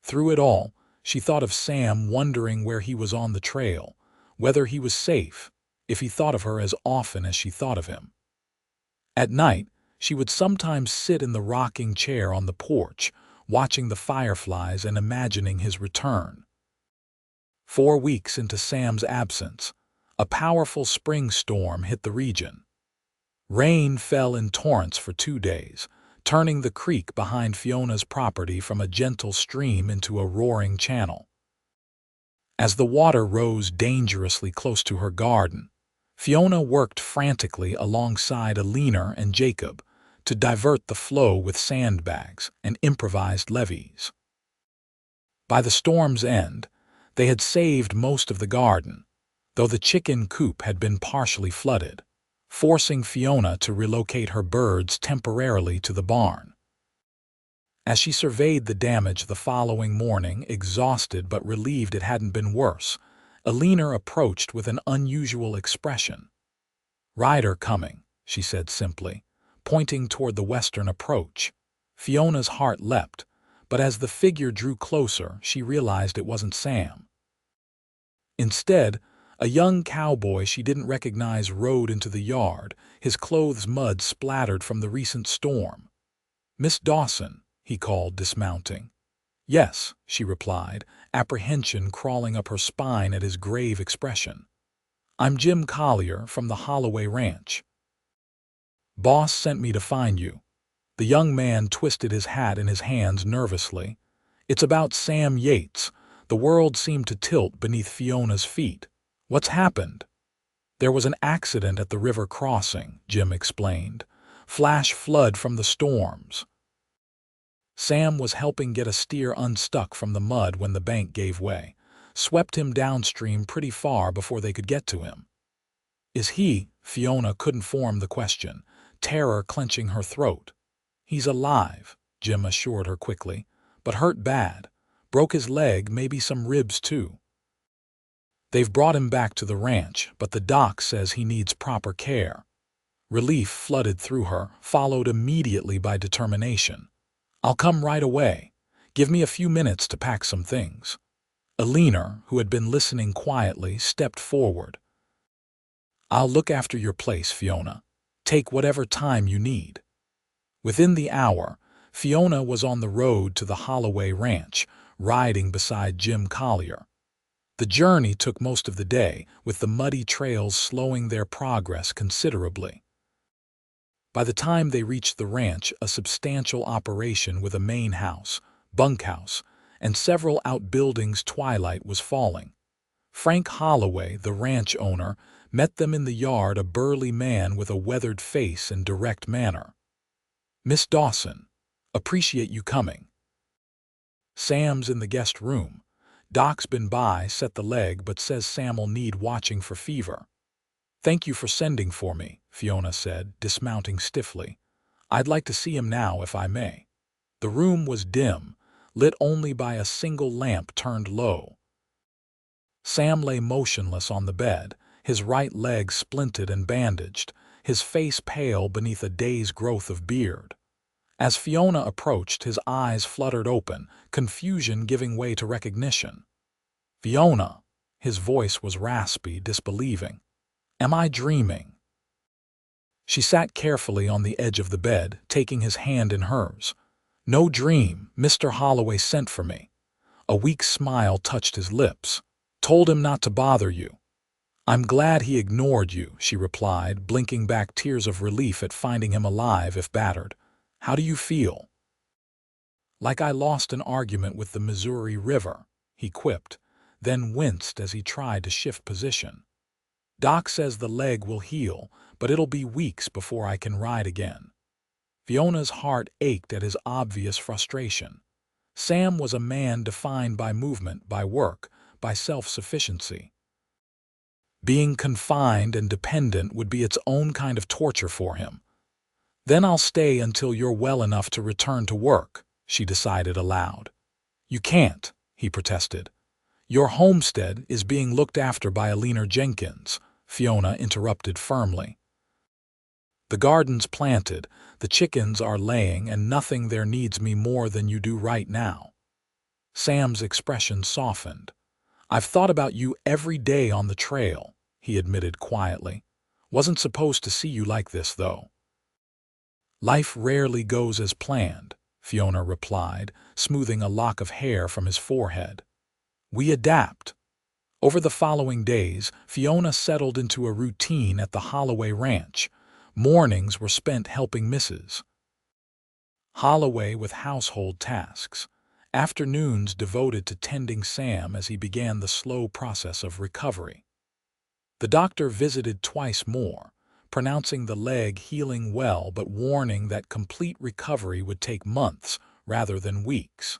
A: Through it all, she thought of Sam, wondering where he was on the trail, whether he was safe, if he thought of her as often as she thought of him. At night, she would sometimes sit in the rocking chair on the porch, watching the fireflies and imagining his return. 4 weeks into Sam's absence, a powerful spring storm hit the region. Rain fell in torrents for 2 days, turning the creek behind Fiona's property from a gentle stream into a roaring channel. As the water rose dangerously close to her garden, Fiona worked frantically alongside Eleanor and Jacob to divert the flow with sandbags and improvised levees. By the storm's end, they had saved most of the garden, though the chicken coop had been partially flooded, forcing Fiona to relocate her birds temporarily to the barn. As she surveyed the damage the following morning, exhausted but relieved it hadn't been worse, Eleanor approached with an unusual expression. "Rider coming," she said simply, pointing toward the western approach. Fiona's heart leapt, but as the figure drew closer, she realized it wasn't Sam. Instead, a young cowboy she didn't recognize rode into the yard, his clothes mud splattered from the recent storm. "Miss Dawson," he called, dismounting. "Yes," she replied, apprehension crawling up her spine at his grave expression. "I'm Jim Collier from the Holloway Ranch." "Boss sent me to find you." The young man twisted his hat in his hands nervously. "It's about Sam Yates." The world seemed to tilt beneath Fiona's feet. "What's happened?" "There was an accident at the river crossing," Jim explained. "Flash flood from the storms." Sam was helping get a steer unstuck from the mud when the bank gave way, swept him downstream pretty far before they could get to him. "Is he?" Fiona couldn't form the question, terror clenching her throat. "He's alive," Jim assured her quickly, "but hurt bad. Broke his leg, maybe some ribs too. They've brought him back to the ranch, but the doc says he needs proper care." Relief flooded through her, followed immediately by determination. "I'll come right away. Give me a few minutes to pack some things." Eleanor, who had been listening quietly, stepped forward. "I'll look after your place, Fiona. Take whatever time you need." Within the hour, Fiona was on the road to the Holloway Ranch, riding beside Jim Collier. The journey took most of the day, with the muddy trails slowing their progress considerably. By the time they reached the ranch, a substantial operation with a main house, bunkhouse, and several outbuildings, twilight was falling. Frank Holloway, the ranch owner, met them in the yard, a burly man with a weathered face and direct manner. "Miss Dawson, appreciate you coming." Sam's in the guest room. "Doc's been by, set the leg, but says Sam'll need watching for fever." "Thank you for sending for me," Fiona said, dismounting stiffly. "I'd like to see him now, if I may." The room was dim, lit only by a single lamp turned low. Sam lay motionless on the bed, his right leg splinted and bandaged, his face pale beneath a day's growth of beard. As Fiona approached, his eyes fluttered open, confusion giving way to recognition. "Fiona," his voice was raspy, disbelieving. "Am I dreaming?" She sat carefully on the edge of the bed, taking his hand in hers. "No dream. Mr. Holloway sent for me." A weak smile touched his lips. "Told him not to bother you." "I'm glad he ignored you," she replied, blinking back tears of relief at finding him alive if battered. "How do you feel?" "Like I lost an argument with the Missouri River," he quipped, then winced as he tried to shift position. "Doc says the leg will heal, but it'll be weeks before I can ride again." Fiona's heart ached at his obvious frustration. Sam was a man defined by movement, by work, by self-sufficiency. Being confined and dependent would be its own kind of torture for him. "Then I'll stay until you're well enough to return to work," she decided aloud. "You can't," he protested. "Your homestead is being looked after by Alina Jenkins," Fiona interrupted firmly. "The garden's planted, the chickens are laying, and nothing there needs me more than you do right now." Sam's expression softened. "I've thought about you every day on the trail," he admitted quietly. "Wasn't supposed to see you like this, though." "Life rarely goes as planned," Fiona replied, smoothing a lock of hair from his forehead. "We adapt." Over the following days, Fiona settled into a routine at the Holloway Ranch. Mornings were spent helping Mrs. Holloway with household tasks. Afternoons devoted to tending Sam as he began the slow process of recovery. The doctor visited twice more, pronouncing the leg healing well but warning that complete recovery would take months rather than weeks.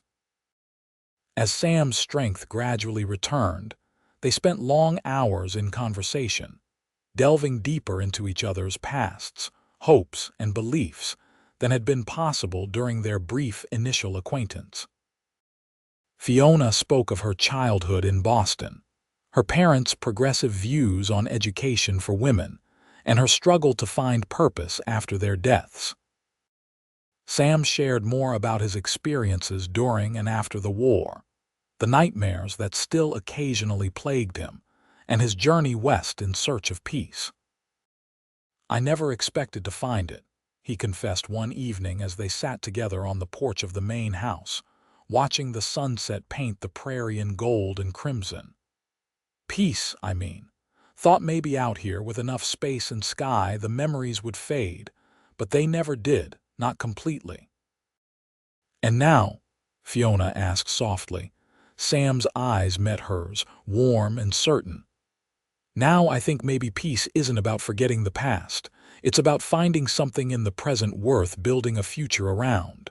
A: As Sam's strength gradually returned, they spent long hours in conversation, delving deeper into each other's pasts, hopes, and beliefs than had been possible during their brief initial acquaintance. Fiona spoke of her childhood in Boston, her parents' progressive views on education for women, and her struggle to find purpose after their deaths. Sam shared more about his experiences during and after the war, the nightmares that still occasionally plagued him, and his journey west in search of peace. "I never expected to find it," he confessed one evening as they sat together on the porch of the main house, watching the sunset paint the prairie in gold and crimson. "Peace, I mean. Thought maybe out here with enough space and sky the memories would fade, but they never did, not completely." "And now?" Fiona asked softly. Sam's eyes met hers, warm and certain. "Now I think maybe peace isn't about forgetting the past. It's about finding something in the present worth building a future around."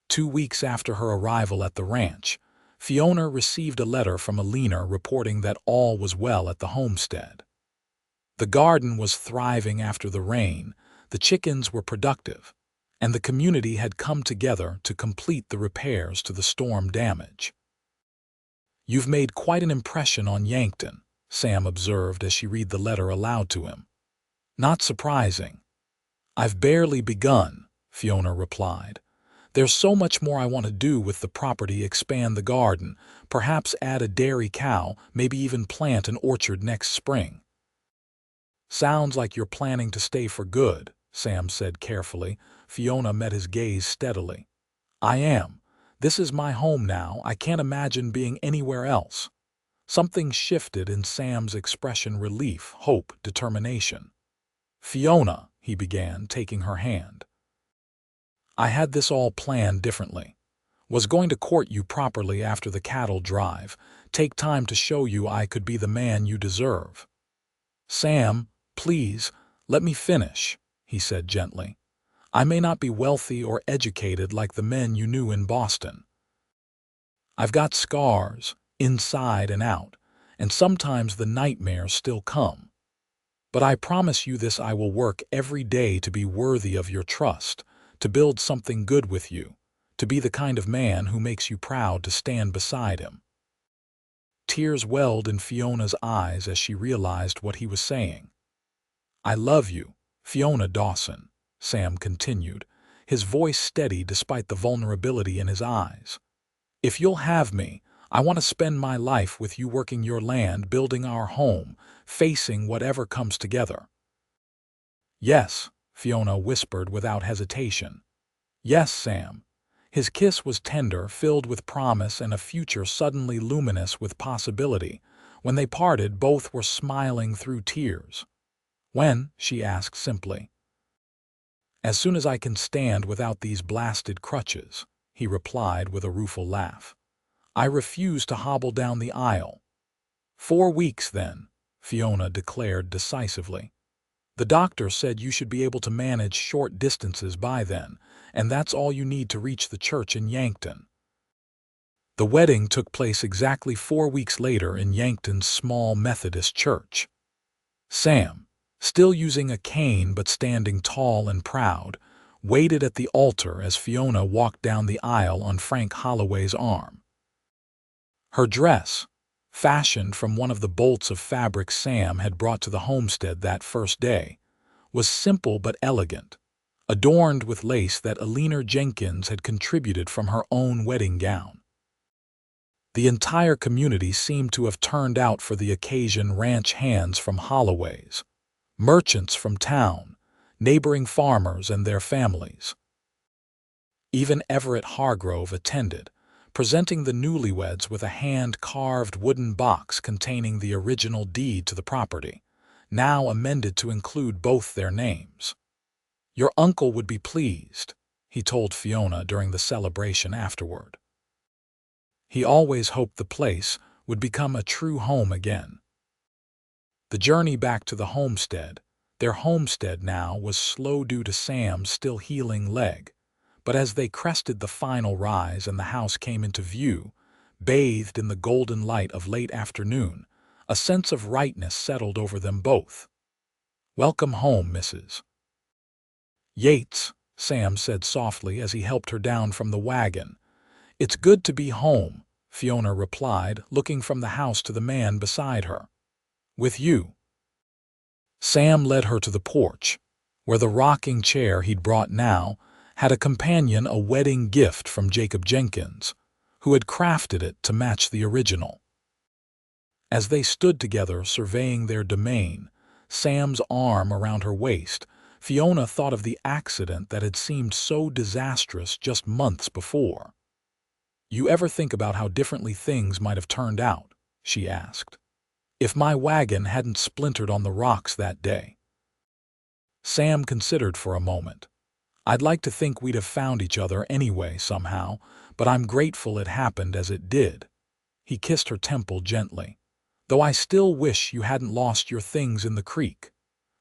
A: 2 weeks after her arrival at the ranch, Fiona received a letter from Alina reporting that all was well at the homestead. The garden was thriving after the rain, the chickens were productive, and the community had come together to complete the repairs to the storm damage. "You've made quite an impression on Yankton," Sam observed as she read the letter aloud to him. "Not surprising." "I've barely begun," Fiona replied. "There's so much more I want to do with the property, expand the garden, perhaps add a dairy cow, maybe even plant an orchard next spring." "Sounds like you're planning to stay for good," Sam said carefully. Fiona met his gaze steadily. "I am. This is my home now. I can't imagine being anywhere else." Something shifted in Sam's expression: relief, hope, determination. "Fiona," he began, taking her hand. "I had this all planned differently. Was going to court you properly after the cattle drive, take time to show you I could be the man you deserve." "Sam, please, let me finish," he said gently. "I may not be wealthy or educated like the men you knew in Boston. I've got scars, inside and out, and sometimes the nightmares still come. But I promise you this: I will work every day to be worthy of your trust, to build something good with you, to be the kind of man who makes you proud to stand beside him." Tears welled in Fiona's eyes as she realized what he was saying. "I love you, Fiona Dawson," Sam continued, his voice steady despite the vulnerability in his eyes. "If you'll have me, I want to spend my life with you, working your land, building our home, facing whatever comes together." "Yes," Fiona whispered without hesitation. "Yes, Sam." His kiss was tender, filled with promise and a future suddenly luminous with possibility. When they parted, both were smiling through tears. "When?" she asked simply. "As soon as I can stand without these blasted crutches," he replied with a rueful laugh. "I refuse to hobble down the aisle." "4 weeks, then," Fiona declared decisively. "The doctor said you should be able to manage short distances by then, and that's all you need to reach the church in Yankton." The wedding took place exactly 4 weeks later in Yankton's small Methodist church. Sam, still using a cane but standing tall and proud, waited at the altar as Fiona walked down the aisle on Frank Holloway's arm. Her dress, fashioned from one of the bolts of fabric Sam had brought to the homestead that first day, was simple but elegant, adorned with lace that Alina Jenkins had contributed from her own wedding gown. The entire community seemed to have turned out for the occasion: ranch hands from Holloway's, merchants from town, neighboring farmers and their families. Even Everett Hargrove attended, presenting the newlyweds with a hand-carved wooden box containing the original deed to the property, now amended to include both their names. "Your uncle would be pleased," he told Fiona during the celebration afterward. He always hoped the place would become a true home again. The journey back to the homestead, their homestead now, was slow due to Sam's still healing leg, but as they crested the final rise and the house came into view, bathed in the golden light of late afternoon, a sense of rightness settled over them both. "Welcome home, Mrs. Yates," Sam said softly as he helped her down from the wagon. "It's good to be home," Fiona replied, looking from the house to the man beside her. "With you." Sam led her to the porch, where the rocking chair he'd brought now had a companion, a wedding gift from Jacob Jenkins, who had crafted it to match the original. As they stood together surveying their domain, Sam's arm around her waist, Fiona thought of the accident that had seemed so disastrous just months before. "You ever think about how differently things might have turned out?" she asked. "If my wagon hadn't splintered on the rocks that day?" Sam considered for a moment. "I'd like to think we'd have found each other anyway somehow, but I'm grateful it happened as it did." He kissed her temple gently. "Though I still wish you hadn't lost your things in the creek."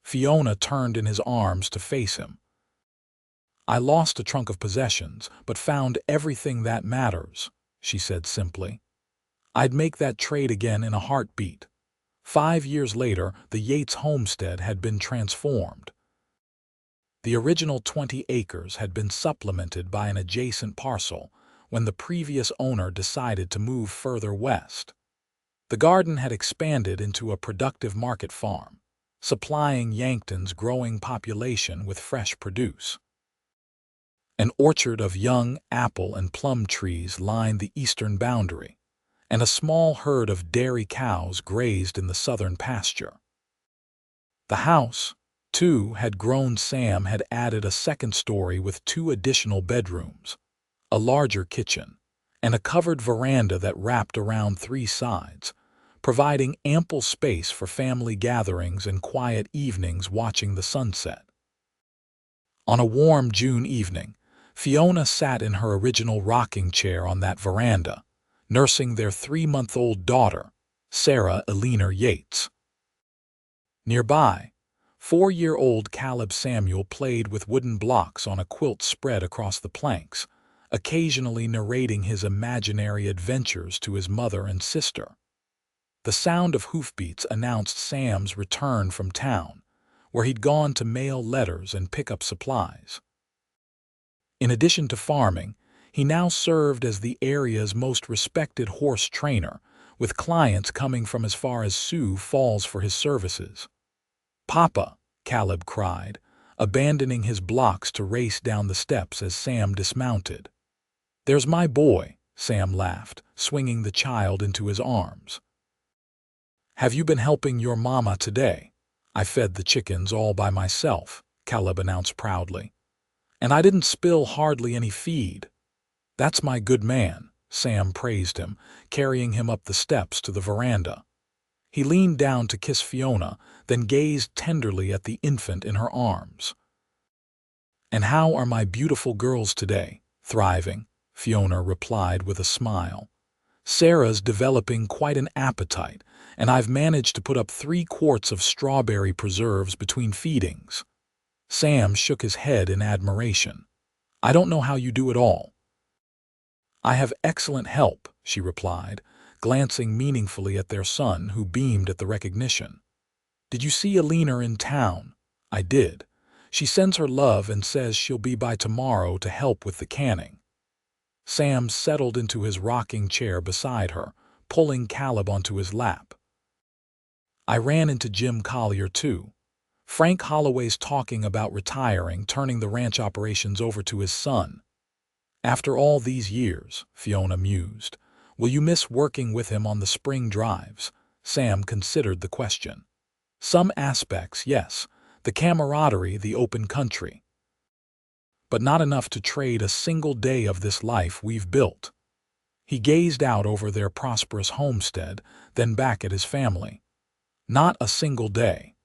A: Fiona turned in his arms to face him. "I lost a trunk of possessions, but found everything that matters," she said simply. "I'd make that trade again in a heartbeat." 5 years later, the Yates homestead had been transformed. The original 20 acres had been supplemented by an adjacent parcel when the previous owner decided to move further west. The garden had expanded into a productive market farm, supplying Yankton's growing population with fresh produce. An orchard of young apple and plum trees lined the eastern boundary, and a small herd of dairy cows grazed in the southern pasture. The house, too, had grown. Sam had added a second story with 2 additional bedrooms, a larger kitchen, and a covered veranda that wrapped around 3 sides, providing ample space for family gatherings and quiet evenings watching the sunset. On a warm June evening, Fiona sat in her original rocking chair on that veranda, nursing their 3-month-old daughter, Sarah Eleanor Yates. Nearby, 4-year-old Caleb Samuel played with wooden blocks on a quilt spread across the planks, occasionally narrating his imaginary adventures to his mother and sister. The sound of hoofbeats announced Sam's return from town, where he'd gone to mail letters and pick up supplies. In addition to farming, he now served as the area's most respected horse trainer, with clients coming from as far as Sioux Falls for his services. "Papa," Caleb cried, abandoning his blocks to race down the steps as Sam dismounted. "There's my boy," Sam laughed, swinging the child into his arms. "Have you been helping your mama today? I fed the chickens all by myself," Caleb announced proudly. "And I didn't spill hardly any feed." "That's my good man," Sam praised him, carrying him up the steps to the veranda. He leaned down to kiss Fiona, then gazed tenderly at the infant in her arms. "And how are my beautiful girls today? Thriving," Fiona replied with a smile. "Sarah's developing quite an appetite, and I've managed to put up 3 quarts of strawberry preserves between feedings." Sam shook his head in admiration. "I don't know how you do it all." "I have excellent help," she replied, glancing meaningfully at their son, who beamed at the recognition. "Did you see Eleanor in town?" "I did. She sends her love and says she'll be by tomorrow to help with the canning." Sam settled into his rocking chair beside her, pulling Caleb onto his lap. "I ran into Jim Collier, too. Frank Holloway's talking about retiring, turning the ranch operations over to his son." "After all these years," Fiona mused, "will you miss working with him on the spring drives?" Sam considered the question. "Some aspects, yes. The camaraderie, the open country. But not enough to trade a single day of this life we've built." He gazed out over their prosperous homestead, then back at his family. "Not a single day."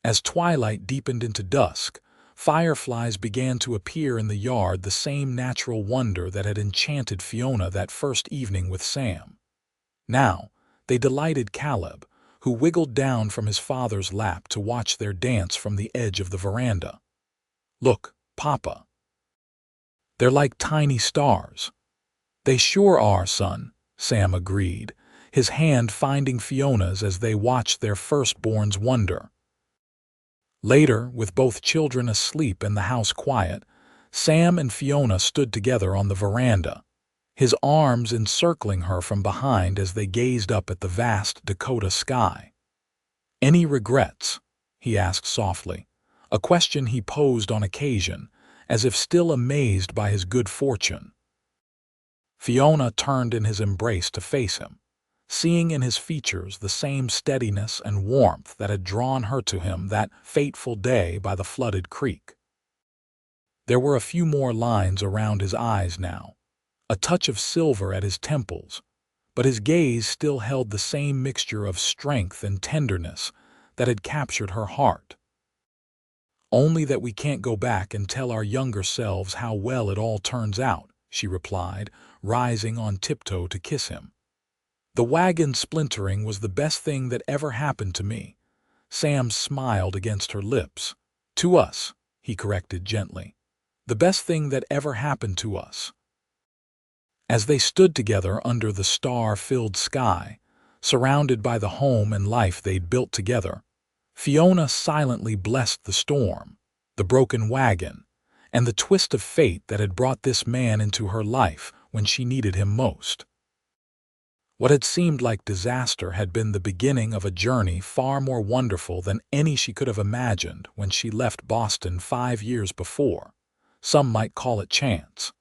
A: As twilight deepened into dusk, fireflies began to appear in the yard, the same natural wonder that had enchanted Fiona that first evening with Sam. Now, they delighted Caleb, who wiggled down from his father's lap to watch their dance from the edge of the veranda. "Look, Papa. They're like tiny stars." "They sure are, son," Sam agreed, his hand finding Fiona's as they watched their firstborn's wonder. Later, with both children asleep and the house quiet, Sam and Fiona stood together on the veranda, his arms encircling her from behind as they gazed up at the vast Dakota sky. "Any regrets?" he asked softly, a question he posed on occasion, as if still amazed by his good fortune. Fiona turned in his embrace to face him, seeing in his features the same steadiness and warmth that had drawn her to him that fateful day by the flooded creek. There were a few more lines around his eyes now, a touch of silver at his temples, but his gaze still held the same mixture of strength and tenderness that had captured her heart. "Only that we can't go back and tell our younger selves how well it all turns out," she replied, rising on tiptoe to kiss him. "The wagon splintering was the best thing that ever happened to me." Sam smiled against her lips. "To us," he corrected gently. "The best thing that ever happened to us." As they stood together under the star-filled sky, surrounded by the home and life they'd built together, Fiona silently blessed the storm, the broken wagon, and the twist of fate that had brought this man into her life when she needed him most. What had seemed like disaster had been the beginning of a journey far more wonderful than any she could have imagined when she left Boston 5 years before. Some might call it chance.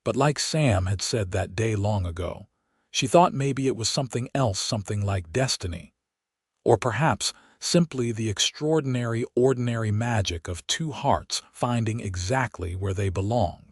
A: But like Sam had said that day long ago, she thought maybe it was something else, something like destiny. Or perhaps simply the extraordinary, ordinary magic of 2 hearts finding exactly where they belonged.